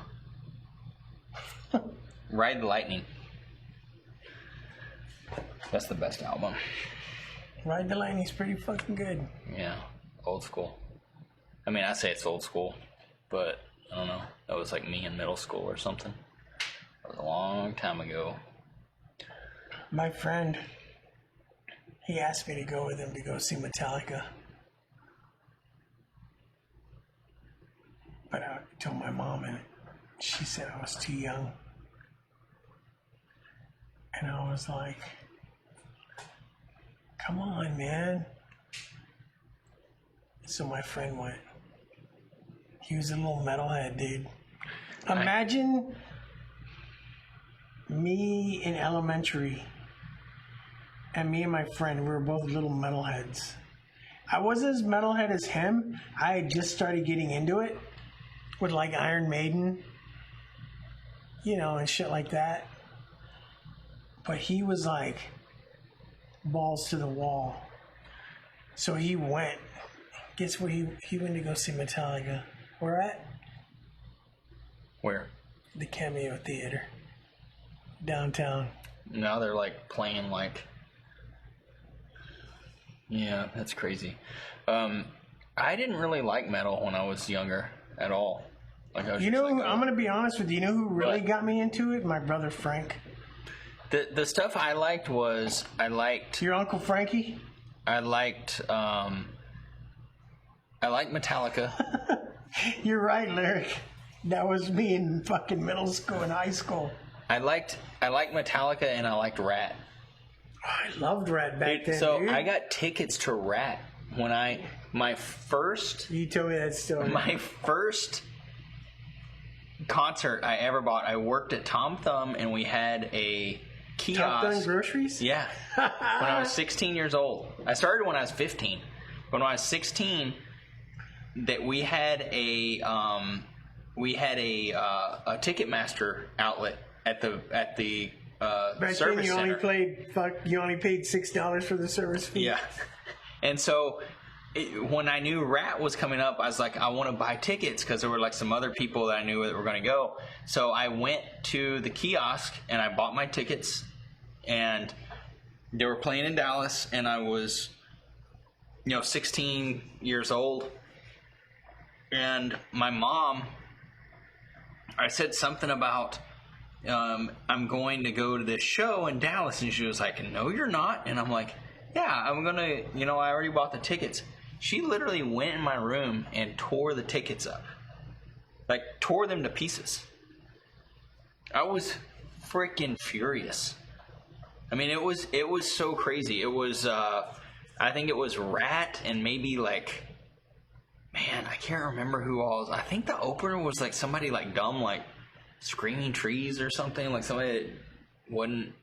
[SPEAKER 1] Ride the Lightning. That's the best album.
[SPEAKER 2] Ride the Lightning's pretty fucking good.
[SPEAKER 1] Yeah. Old school. I mean, I say it's old school, but I don't know. That was like me in middle school or something. That was a long time ago.
[SPEAKER 2] My friend, he asked me to go with him to go see Metallica. But I told my mom, and she said I was too young. And I was like, come on, man. So my friend went. He was a little metalhead, dude. Imagine me in elementary and me and my friend, we were both little metalheads. I wasn't as metalhead as him. I had just started getting into it. with like Iron Maiden, you know, and shit like that. But he was like balls to the wall. So he went. Guess where he went to go see Metallica? Where at?
[SPEAKER 1] Where?
[SPEAKER 2] The Cameo Theater. Downtown.
[SPEAKER 1] Now they're like playing like... Yeah, that's crazy. I didn't really like metal when I was younger at all. Like I was
[SPEAKER 2] you know,
[SPEAKER 1] like,
[SPEAKER 2] I'm going to be honest with you. You know who really got me into it? My brother Frank.
[SPEAKER 1] The stuff I liked was...
[SPEAKER 2] Your Uncle Frankie?
[SPEAKER 1] I liked Metallica.
[SPEAKER 2] You're right, Lyric. That was me in fucking middle school and high school.
[SPEAKER 1] I liked Metallica and I liked Rat.
[SPEAKER 2] I loved Rat back then.
[SPEAKER 1] So
[SPEAKER 2] dude.
[SPEAKER 1] I got tickets to Rat when my first.
[SPEAKER 2] You told me that story.
[SPEAKER 1] My first concert I ever bought. I worked at Tom Thumb and we had a kiosk.
[SPEAKER 2] Tom Thumb Groceries?
[SPEAKER 1] Yeah. When I was 16 years old. I started when I was 15. When I was 16, that we had a Ticketmaster outlet at the
[SPEAKER 2] back
[SPEAKER 1] service
[SPEAKER 2] then you
[SPEAKER 1] center.
[SPEAKER 2] only paid $6 for the service fee.
[SPEAKER 1] Yeah. And so when I knew Rat was coming up, I was like, I want to buy tickets because there were like some other people that I knew that were going to go. So I went to the kiosk and I bought my tickets, and they were playing in Dallas, and I was, 16 years old. And my mom, I said something about, I'm going to go to this show in Dallas. And she was like, no, you're not. And I'm like, yeah, I'm going to, I already bought the tickets. She literally went in my room and tore the tickets up. Like, tore them to pieces. I was freaking furious. I mean, it was so crazy. It was, I think it was Rat and maybe like, man, I can't remember who all was. I think the opener was like somebody like dumb, like Screaming Trees or something, like somebody that wouldn't.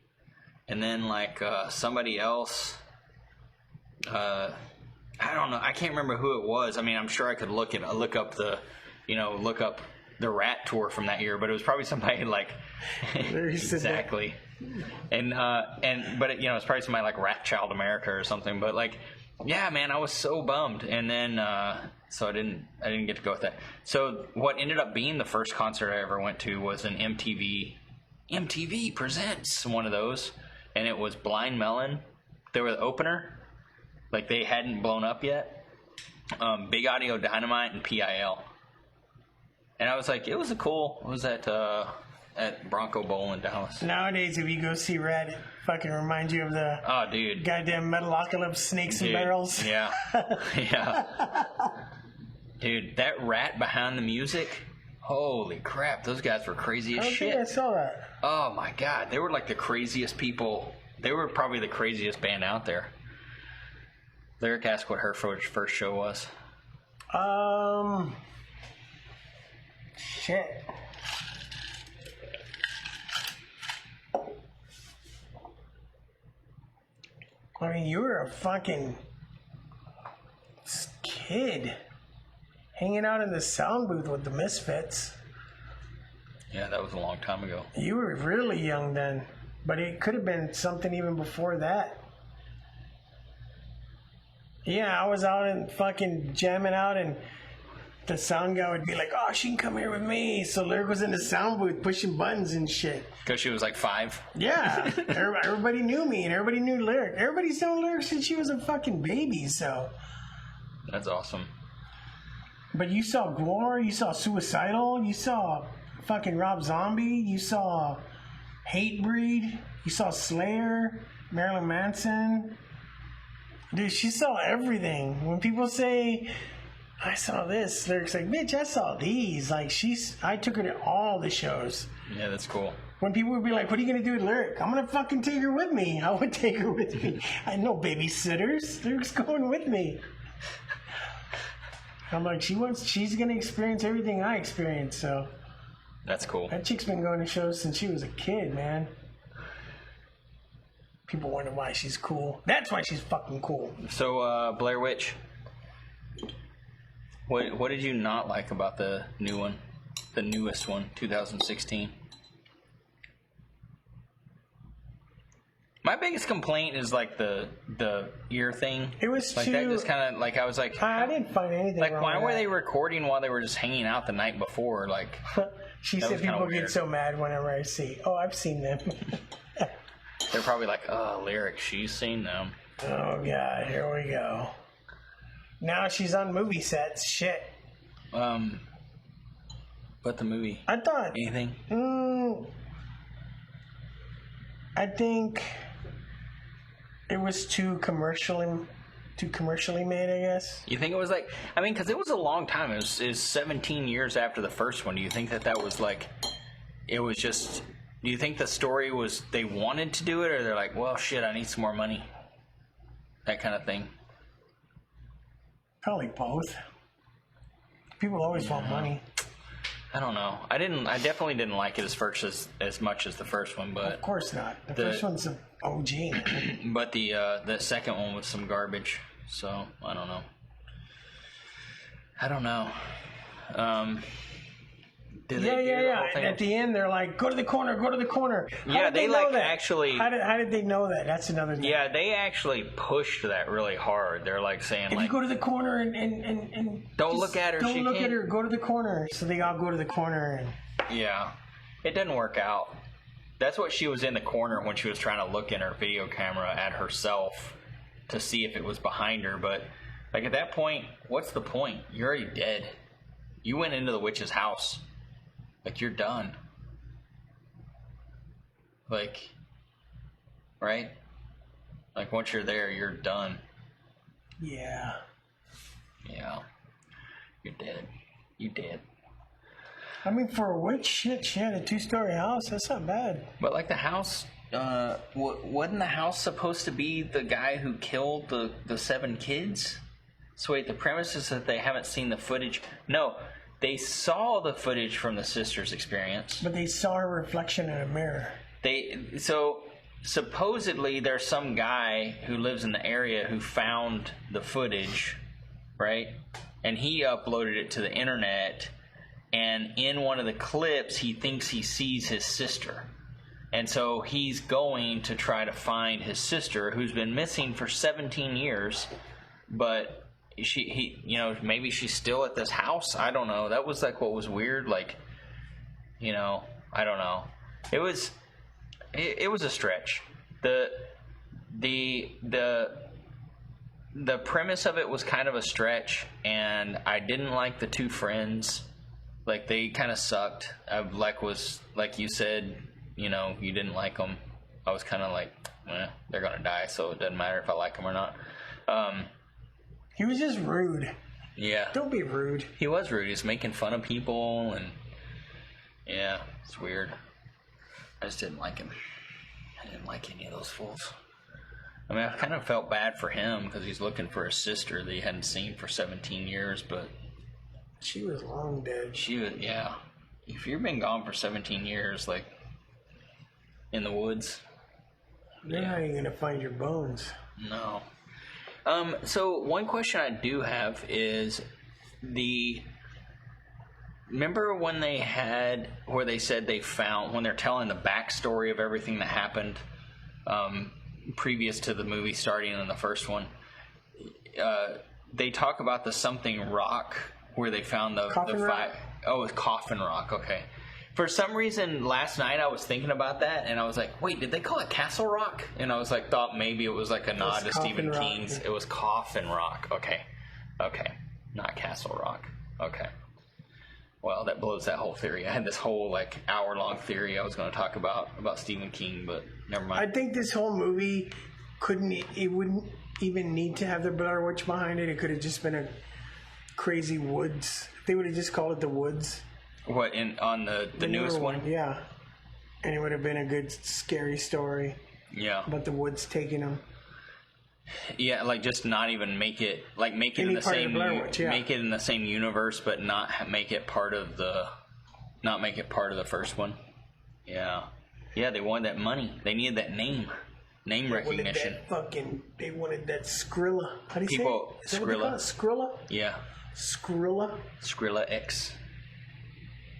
[SPEAKER 1] And then like somebody else. I don't know. I can't remember who it was. I mean, I'm sure I could look up the Rat tour from that year, but it was probably somebody like exactly. But it's probably somebody like Rat Child America or something. But like, yeah, man, I was so bummed. And then so I didn't get to go with that. So what ended up being the first concert I ever went to was an MTV Presents, one of those, and it was Blind Melon. They were the opener. Like, they hadn't blown up yet. Big Audio Dynamite and PIL. And I was like, it was at Bronco Bowl in Dallas.
[SPEAKER 2] Nowadays, if you go see Rat, it fucking reminds you of the goddamn Metalocalypse Snakes and Barrels.
[SPEAKER 1] Yeah. Yeah. Dude, that Rat behind the music, holy crap, those guys were crazy as shit.
[SPEAKER 2] I think I saw that.
[SPEAKER 1] Oh my God, they were like the craziest people. They were probably the craziest band out there. Lyric asked what her first show was.
[SPEAKER 2] Shit. I mean, you were a fucking kid hanging out in the sound booth with the Misfits.
[SPEAKER 1] Yeah, that was a long time ago.
[SPEAKER 2] You were really young then, but it could have been something even before that. Yeah, I was out and fucking jamming out, and the sound guy would be like, oh, she can come here with me. So Lyric was in the sound booth pushing buttons and shit.
[SPEAKER 1] Because she was like 5?
[SPEAKER 2] Yeah. Everybody knew me, and everybody knew Lyric. Everybody's known Lyric since she was a fucking baby, so.
[SPEAKER 1] That's awesome.
[SPEAKER 2] But you saw Gore, you saw Suicidal, you saw fucking Rob Zombie, you saw Hatebreed, you saw Slayer, Marilyn Manson. Dude, she saw everything. When people say, I saw this, Lyric's like, bitch, I saw these. Like, I took her to all the shows.
[SPEAKER 1] Yeah, that's cool.
[SPEAKER 2] When people would be like, what are you going to do with Lyric? I'm going to fucking take her with me. I would take her with me. I had no babysitters. Lyric's going with me. I'm like, she's going to experience everything I experienced, so.
[SPEAKER 1] That's cool.
[SPEAKER 2] That chick's been going to shows since she was a kid, man. People wonder why she's cool. That's why she's fucking cool.
[SPEAKER 1] So, Blair Witch. What did you not like about the new one? The newest one, 2016. My biggest complaint is like the ear thing.
[SPEAKER 2] It was
[SPEAKER 1] like
[SPEAKER 2] too...
[SPEAKER 1] that just kind of like I was like
[SPEAKER 2] I didn't find anything
[SPEAKER 1] like
[SPEAKER 2] wrong
[SPEAKER 1] why
[SPEAKER 2] with
[SPEAKER 1] were
[SPEAKER 2] that.
[SPEAKER 1] they recording while they were just hanging out the night before? Like
[SPEAKER 2] she said people get so mad whenever I see. Oh, I've seen them.
[SPEAKER 1] They're probably like, oh, Lyric, she's seen them.
[SPEAKER 2] Oh god, here we go. Now she's on movie sets. Shit.
[SPEAKER 1] But the movie.
[SPEAKER 2] I thought
[SPEAKER 1] anything.
[SPEAKER 2] I think it was too commercially made, I guess.
[SPEAKER 1] You think it was like, I mean, because it was a long time. It was 17 years after the first one. Do you think that was like, it was just, do you think the story was, they wanted to do it, or they're like, well, shit, I need some more money? That kind of thing.
[SPEAKER 2] Probably both. People always want money.
[SPEAKER 1] I don't know. I definitely didn't like it as much as the first one, but
[SPEAKER 2] of course not. The first one's an OG.
[SPEAKER 1] But the second one was some garbage. So I don't know.
[SPEAKER 2] Yeah. And at the end, they're like, "Go to the corner, go to the corner."
[SPEAKER 1] Yeah, they like actually.
[SPEAKER 2] How did they know that? That's another thing.
[SPEAKER 1] Yeah, they actually pushed that really hard. They're like saying,
[SPEAKER 2] if
[SPEAKER 1] like,
[SPEAKER 2] you go to the corner and
[SPEAKER 1] don't look at her.
[SPEAKER 2] Don't look at her. Go to the corner. So they all go to the corner. And
[SPEAKER 1] yeah, it didn't work out. That's what she was in the corner when she was trying to look in her video camera at herself to see if it was behind her. But like at that point, what's the point? You're already dead. You went into the witch's house. Like, you're done. Like, right? Like, once you're there, you're done.
[SPEAKER 2] Yeah.
[SPEAKER 1] Yeah. You're dead. You dead.
[SPEAKER 2] I mean, for a witch, shit, she had a 2-story house. That's not bad.
[SPEAKER 1] But, like, the house, wasn't the house supposed to be the guy who killed the 7 kids? So, wait, the premise is that they haven't seen the footage. No. They saw the footage from the sister's experience.
[SPEAKER 2] But they saw her reflection in a mirror.
[SPEAKER 1] So supposedly there's some guy who lives in the area who found the footage, right? And he uploaded it to the internet. And in one of the clips, he thinks he sees his sister. And so he's going to try to find his sister, who's been missing for 17 years, but maybe she's still at this house. I don't know. That was like what was weird. Like, I don't know. It was a stretch. The premise of it was kind of a stretch, and I didn't like the 2 friends. Like, they kind of sucked. Like you said, you didn't like them. I was kind of like, they're gonna die, so it doesn't matter if I like them or not.
[SPEAKER 2] He was just rude.
[SPEAKER 1] Yeah.
[SPEAKER 2] Don't be rude.
[SPEAKER 1] He was rude. He was making fun of people, and yeah, it's weird. I just didn't like him. I didn't like any of those fools. I mean, I kind of felt bad for him because he's looking for his sister that he hadn't seen for 17 years, but...
[SPEAKER 2] She was long dead.
[SPEAKER 1] Yeah. If you've been gone for 17 years, like, in the woods...
[SPEAKER 2] They're not even going to find your bones.
[SPEAKER 1] No. So one question I do have is remember when where they said they found, when they're telling the backstory of everything that happened previous to the movie starting in the first one, they talk about the something rock where they found the
[SPEAKER 2] rock?
[SPEAKER 1] Oh, it's Coffin Rock. Okay. For some reason, last night I was thinking about that, and I was like, wait, did they call it Castle Rock? And I was like, thought maybe it was like a nod to Stephen King's. It was Coffin Rock. Okay. Not Castle Rock. Okay. Well, that blows that whole theory. I had this whole, like, hour-long theory I was going to talk about Stephen King, but never mind.
[SPEAKER 2] I think this whole movie wouldn't even need to have the Blair Witch behind it. It could have just been a crazy woods. They would have just called it the woods.
[SPEAKER 1] What, on the newest one?
[SPEAKER 2] Yeah. And it would have been a good, scary story.
[SPEAKER 1] Yeah.
[SPEAKER 2] About the woods taking them.
[SPEAKER 1] Yeah, like just not even make it in the same make it in the same universe, but not make it part of the first one. Yeah. Yeah, they wanted that money. They needed that name recognition.
[SPEAKER 2] They wanted that Skrilla. How do you say it? Is that what they call it? Skrilla?
[SPEAKER 1] Yeah.
[SPEAKER 2] Skrilla?
[SPEAKER 1] Skrilla X.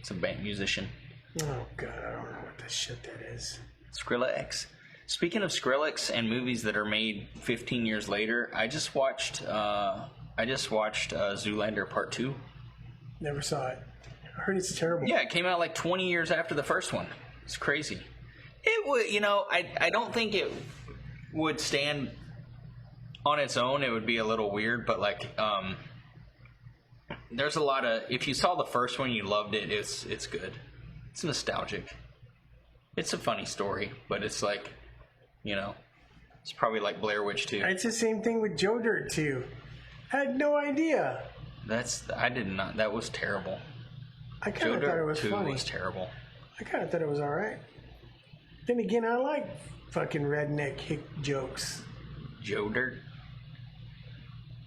[SPEAKER 1] It's a band musician.
[SPEAKER 2] Oh God, I don't know what the shit that is.
[SPEAKER 1] Skrillex. Speaking of Skrillex and movies that are made 15 years later, I just watched Zoolander Part 2.
[SPEAKER 2] Never saw it. I heard it's terrible.
[SPEAKER 1] Yeah, it came out like 20 years after the first one. It's crazy. It would, I don't think it would stand on its own. It would be a little weird, but there's a lot of, if you saw the first one, you loved it. It's good. It's nostalgic. It's a funny story, but it's like, it's probably like Blair Witch 2.
[SPEAKER 2] It's the same thing with Joe Dirt 2. I had no idea.
[SPEAKER 1] I did not. That was terrible.
[SPEAKER 2] I kind of thought it was funny.
[SPEAKER 1] Was terrible.
[SPEAKER 2] I kind of thought it was all right. Then again, I like fucking redneck hick jokes.
[SPEAKER 1] Joe Dirt?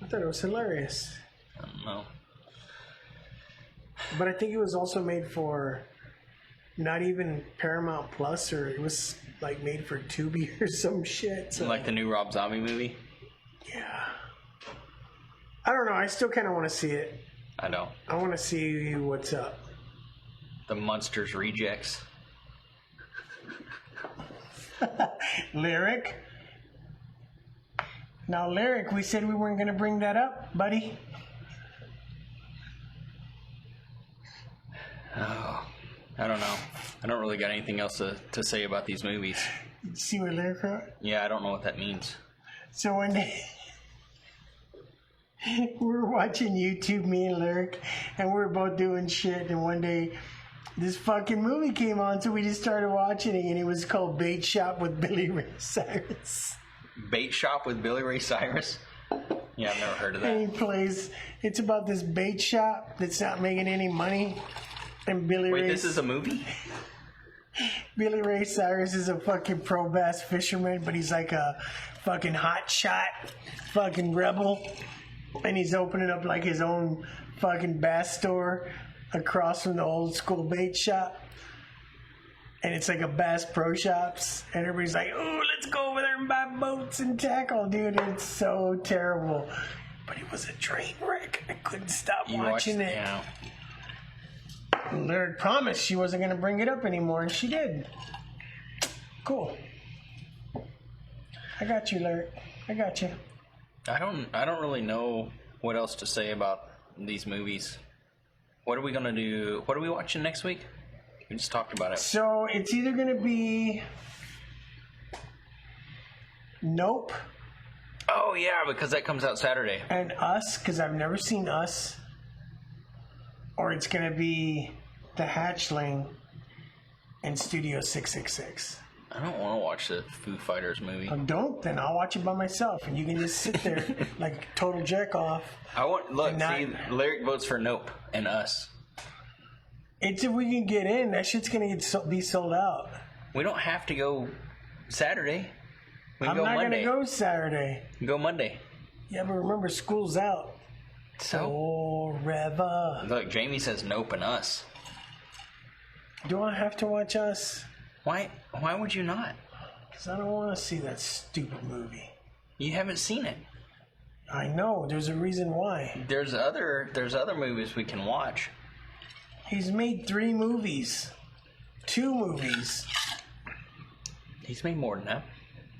[SPEAKER 2] I thought it was hilarious.
[SPEAKER 1] I don't know.
[SPEAKER 2] But I think it was also made for not even Paramount Plus, or it was like made for Tubi or some shit. So.
[SPEAKER 1] Like the new Rob Zombie movie?
[SPEAKER 2] Yeah. I don't know. I still kind of want to see it.
[SPEAKER 1] I don't.
[SPEAKER 2] I want to see what's up.
[SPEAKER 1] The Munsters Rejects.
[SPEAKER 2] Lyric. Now, Lyric, we said we weren't going to bring that up, buddy.
[SPEAKER 1] Oh, I don't know. I don't really got anything else to say about these movies.
[SPEAKER 2] See what Lyric wrote?
[SPEAKER 1] Yeah, I don't know what that means.
[SPEAKER 2] So one day, we were watching YouTube, me and Lyric, and we were both doing shit, and one day, this fucking movie came on, so we just started watching it, and it was called Bait Shop with Billy Ray Cyrus.
[SPEAKER 1] Bait Shop with Billy Ray Cyrus? Yeah, I've never heard of that.
[SPEAKER 2] And he plays, it's about this bait shop that's not making any money, and
[SPEAKER 1] Wait, this is a movie?
[SPEAKER 2] Billy Ray Cyrus is a fucking pro bass fisherman, but he's like a fucking hot shot, fucking rebel, and he's opening up like his own fucking bass store across from the old school bait shop, and it's like a Bass Pro Shops, and everybody's like, "Oh, let's go over there and buy boats and tackle, dude." It's so terrible, but it was a train wreck. I couldn't stop watching it.
[SPEAKER 1] Yeah.
[SPEAKER 2] Lyric promised she wasn't going to bring it up anymore, and she did. Cool. I got you, Lyric. I got you.
[SPEAKER 1] I don't really know what else to say about these movies. What are we gonna do? What are we watching next week? We just talked about it.
[SPEAKER 2] So it's either going to be Nope.
[SPEAKER 1] Oh yeah, because that comes out Saturday.
[SPEAKER 2] And Us, because I've never seen Us. Or it's going to be The Hatchling and Studio 666.
[SPEAKER 1] I don't want to watch the Foo Fighters movie.
[SPEAKER 2] Don't, then I'll watch it by myself, and you can just sit there like a total jerk off.
[SPEAKER 1] Lyric votes for Nope and Us.
[SPEAKER 2] It's if we can get in. That shit's gonna be sold out.
[SPEAKER 1] We don't have to go Saturday. We can
[SPEAKER 2] I'm
[SPEAKER 1] go
[SPEAKER 2] not
[SPEAKER 1] Monday.
[SPEAKER 2] gonna go Saturday.
[SPEAKER 1] Go Monday.
[SPEAKER 2] Yeah, but remember, school's out.
[SPEAKER 1] So
[SPEAKER 2] Forever.
[SPEAKER 1] Look, Jamie says Nope and Us.
[SPEAKER 2] Do I have to watch Us?
[SPEAKER 1] Why would you not?
[SPEAKER 2] Because I don't want to see that stupid movie.
[SPEAKER 1] You haven't seen it.
[SPEAKER 2] I know. There's a reason why.
[SPEAKER 1] There's other movies we can watch.
[SPEAKER 2] He's made 3 movies. 2 movies.
[SPEAKER 1] He's made more than that.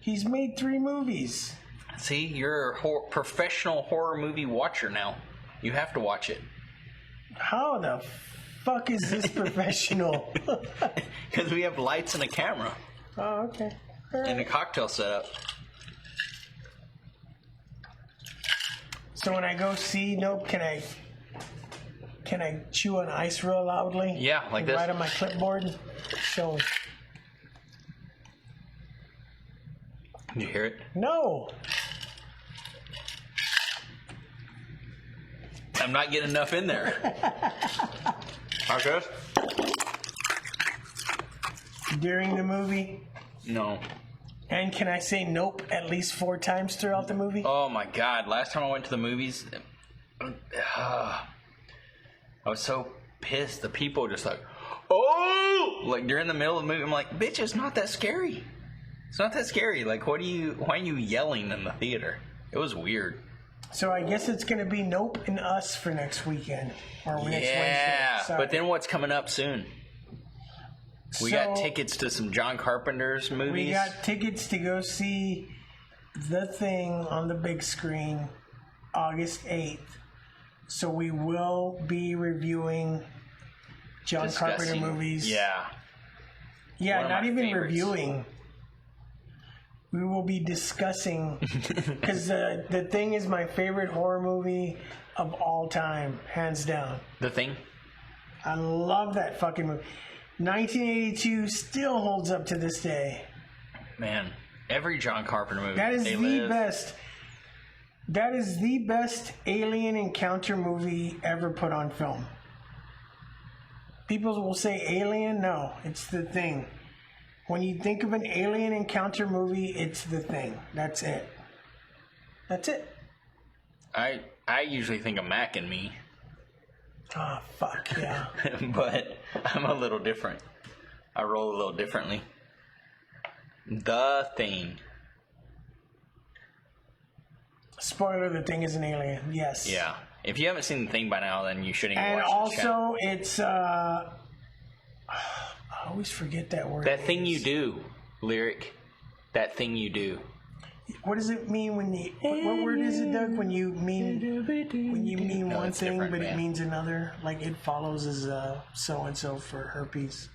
[SPEAKER 2] He's made 3 movies.
[SPEAKER 1] See, you're a professional horror movie watcher now. You have to watch it.
[SPEAKER 2] How the fuck is this professional?
[SPEAKER 1] Because we have lights and a camera.
[SPEAKER 2] Oh, okay. All right.
[SPEAKER 1] And a cocktail setup.
[SPEAKER 2] So when I go see Nope, can I chew on ice real loudly?
[SPEAKER 1] Yeah, like this.
[SPEAKER 2] Right on my clipboard? Show me.
[SPEAKER 1] Did you hear it?
[SPEAKER 2] No.
[SPEAKER 1] I'm not getting enough in there. Okay.
[SPEAKER 2] During the movie?
[SPEAKER 1] No.
[SPEAKER 2] And can I say nope at least 4 times throughout the movie?
[SPEAKER 1] Oh my God. Last time I went to the movies, I was so pissed. The people were just like, oh! Like during the middle of the movie, I'm like, bitch, it's not that scary. It's not that scary. Like, why are you yelling in the theater? It was weird.
[SPEAKER 2] So I guess it's going to be Nope and Us for next weekend. Or next Wednesday.
[SPEAKER 1] Yeah,
[SPEAKER 2] Sorry.
[SPEAKER 1] but then what's coming up soon? We got tickets to some John Carpenter's movies.
[SPEAKER 2] We got tickets to go see The Thing on the big screen August 8th. So we will be reviewing John Carpenter movies.
[SPEAKER 1] Yeah.
[SPEAKER 2] Yeah, not even favorites. Reviewing. We will be discussing, because the Thing is my favorite horror movie of all time, hands down.
[SPEAKER 1] The Thing?
[SPEAKER 2] I love that fucking movie. 1982 still holds up to this day.
[SPEAKER 1] Man, every John Carpenter movie.
[SPEAKER 2] That is the best. That is the best alien encounter movie ever put on film. People will say Alien. No, it's The Thing. When you think of an alien encounter movie, it's The Thing. That's it. That's it.
[SPEAKER 1] I usually think of Mac and Me.
[SPEAKER 2] Oh, fuck, yeah.
[SPEAKER 1] But I'm a little different. I roll a little differently. The Thing.
[SPEAKER 2] Spoiler, The Thing is an alien. Yes.
[SPEAKER 1] Yeah. If you haven't seen The Thing by now, then you shouldn't even
[SPEAKER 2] and
[SPEAKER 1] watch this channel.
[SPEAKER 2] And also, it's... I always forget that word.
[SPEAKER 1] That thing you do, lyric. That thing you do.
[SPEAKER 2] What does it mean when you... What word is it, Doug? When you mean one thing, but it means another? Like, it follows as so-and-so for herpes.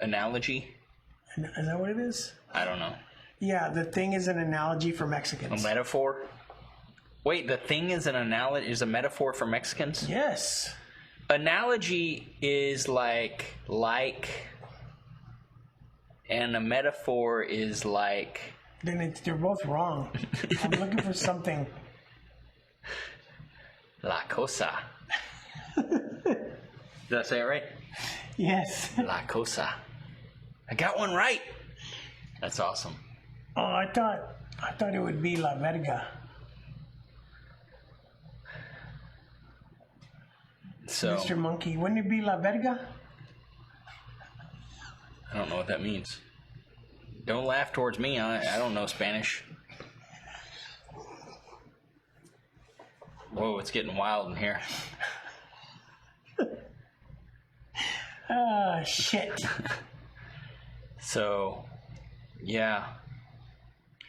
[SPEAKER 1] Analogy?
[SPEAKER 2] Is that what it is?
[SPEAKER 1] I don't know.
[SPEAKER 2] Yeah, The Thing is an analogy for Mexicans.
[SPEAKER 1] A metaphor? Wait, The Thing is an analogy, is a metaphor for Mexicans?
[SPEAKER 2] Yes.
[SPEAKER 1] Analogy is like, and a metaphor is like...
[SPEAKER 2] Then they're both wrong. I'm looking for something.
[SPEAKER 1] La cosa. Did I say it right?
[SPEAKER 2] Yes.
[SPEAKER 1] La cosa. I got one right. That's awesome.
[SPEAKER 2] Oh, I thought it would be La Verga.
[SPEAKER 1] So,
[SPEAKER 2] Mr. Monkey, wouldn't it be La Verga?
[SPEAKER 1] I don't know what that means. Don't laugh towards me. I don't know Spanish. Whoa, it's getting wild in here.
[SPEAKER 2] Oh, shit.
[SPEAKER 1] So, yeah.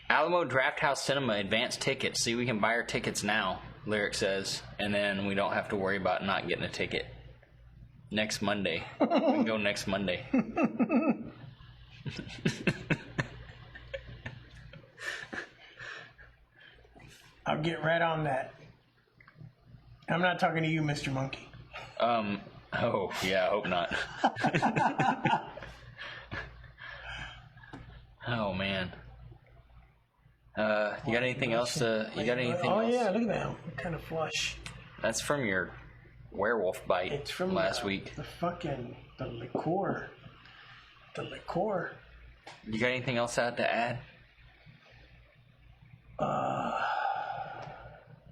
[SPEAKER 1] Alamo Drafthouse Cinema advanced tickets. See, we can buy our tickets now, Lyric says, and then we don't have to worry about not getting a ticket. Next Monday. We can go next Monday.
[SPEAKER 2] I'll get right on that. I'm not talking to you, Mr. Monkey.
[SPEAKER 1] Oh, yeah, I hope not. Oh, man. You got anything else to... You got anything else?
[SPEAKER 2] Oh, yeah, look at that. I'm kind of flush.
[SPEAKER 1] That's from your werewolf bite
[SPEAKER 2] it's from
[SPEAKER 1] last week.
[SPEAKER 2] The liqueur. The liqueur.
[SPEAKER 1] You got anything else to add?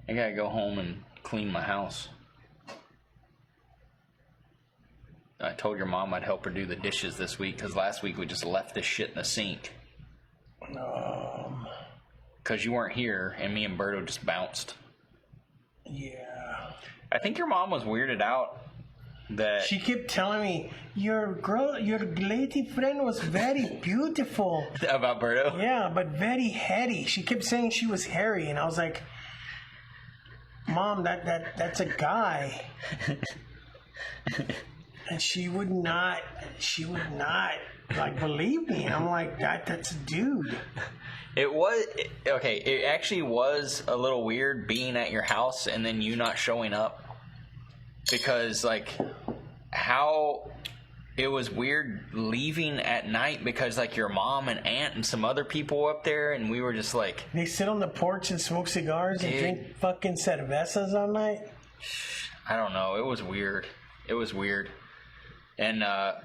[SPEAKER 1] I gotta go home and clean my house. I told your mom I'd help her do the dishes this week because last week we just left this shit in the sink. Because you weren't here and me and Berto just bounced.
[SPEAKER 2] Yeah.
[SPEAKER 1] I think your mom was weirded out that...
[SPEAKER 2] She kept telling me, your lady friend was very beautiful.
[SPEAKER 1] About Berto?
[SPEAKER 2] Yeah, but very hairy. She kept saying she was hairy, and I was like, Mom, that's a guy. And she would not like believe me. And I'm like, that's a dude.
[SPEAKER 1] It actually was a little weird being at your house and then you not showing up. Because, like, how it was weird leaving at night because, like, your mom and aunt and some other people were up there and we were just like...
[SPEAKER 2] They sit on the porch and smoke cigars and drink fucking cervezas all night?
[SPEAKER 1] I don't know. It was weird. And I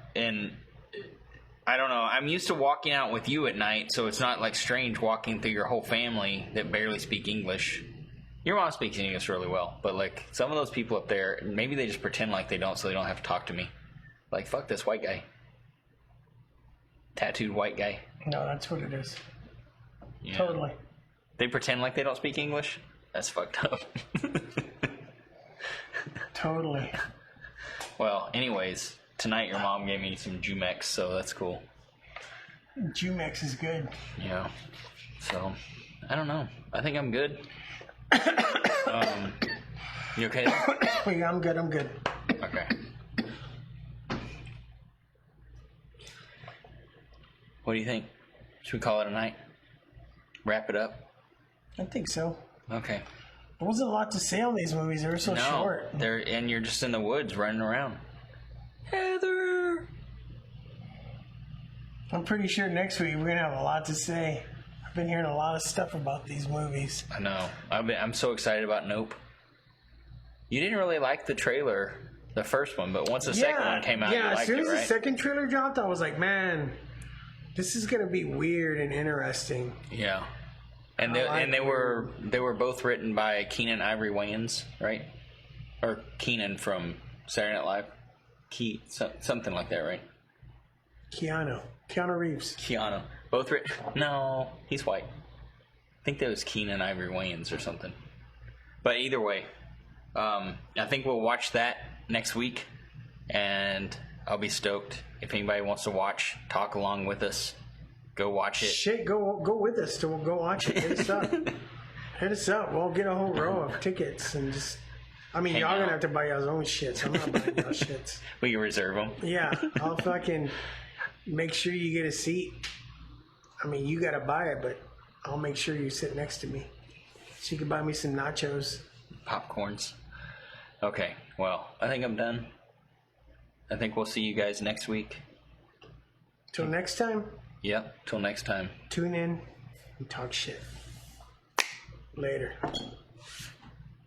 [SPEAKER 1] don't know. I'm used to walking out with you at night, so it's not, like, strange walking through your whole family that barely speak English. Your mom speaks English really well, but, like, some of those people up there, maybe they just pretend like they don't so they don't have to talk to me. Like, fuck this white guy. Tattooed white guy.
[SPEAKER 2] No, that's what it is.
[SPEAKER 1] Yeah.
[SPEAKER 2] Totally.
[SPEAKER 1] They pretend like they don't speak English? That's fucked up.
[SPEAKER 2] Totally.
[SPEAKER 1] Well, anyways, tonight your mom gave me some Jumex, so that's cool.
[SPEAKER 2] Jumex is good.
[SPEAKER 1] Yeah. So, I don't know. I think I'm good. You okay?
[SPEAKER 2] Yeah, I'm good.
[SPEAKER 1] Okay. What do you think? Should we call it a night? Wrap it up?
[SPEAKER 2] I think so.
[SPEAKER 1] Okay.
[SPEAKER 2] There wasn't a lot to say on these movies. They were so short.
[SPEAKER 1] And you're just in the woods running around. Heather!
[SPEAKER 2] I'm pretty sure next week we're going to have a lot to say. I've been hearing a lot of stuff about these movies.
[SPEAKER 1] I know. I'm so excited about Nope. You didn't really like the trailer, the first one, but once the second one came out, you liked it, right?
[SPEAKER 2] as soon as the second trailer dropped, I was like, man, this is going to be weird and interesting.
[SPEAKER 1] Yeah. And they were both written by Keenan Ivory Wayans, right? Or Keenan from Saturday Night Live. Something like that, right?
[SPEAKER 2] Keanu Reeves.
[SPEAKER 1] Keanu. Both written. No, he's white. I think that was Keenan Ivory Wayans or something. But either way, I think we'll watch that next week, and I'll be stoked. If anybody wants to watch, talk along with us, go watch it.
[SPEAKER 2] Shit, go with us to go watch it. Hit us up. Hit us up. We'll get a whole row of tickets and just... I mean, y'all gonna have to buy y'all's own shits. I'm not buying y'all shits.
[SPEAKER 1] We can reserve them.
[SPEAKER 2] Yeah, I'll fucking make sure you get a seat. I mean, you gotta buy it, but I'll make sure you sit next to me. So you can buy me some nachos.
[SPEAKER 1] Popcorns. Okay, well, I think I'm done. I think we'll see you guys next week.
[SPEAKER 2] Till next time.
[SPEAKER 1] Yep, till next time.
[SPEAKER 2] Tune in and talk shit. Later.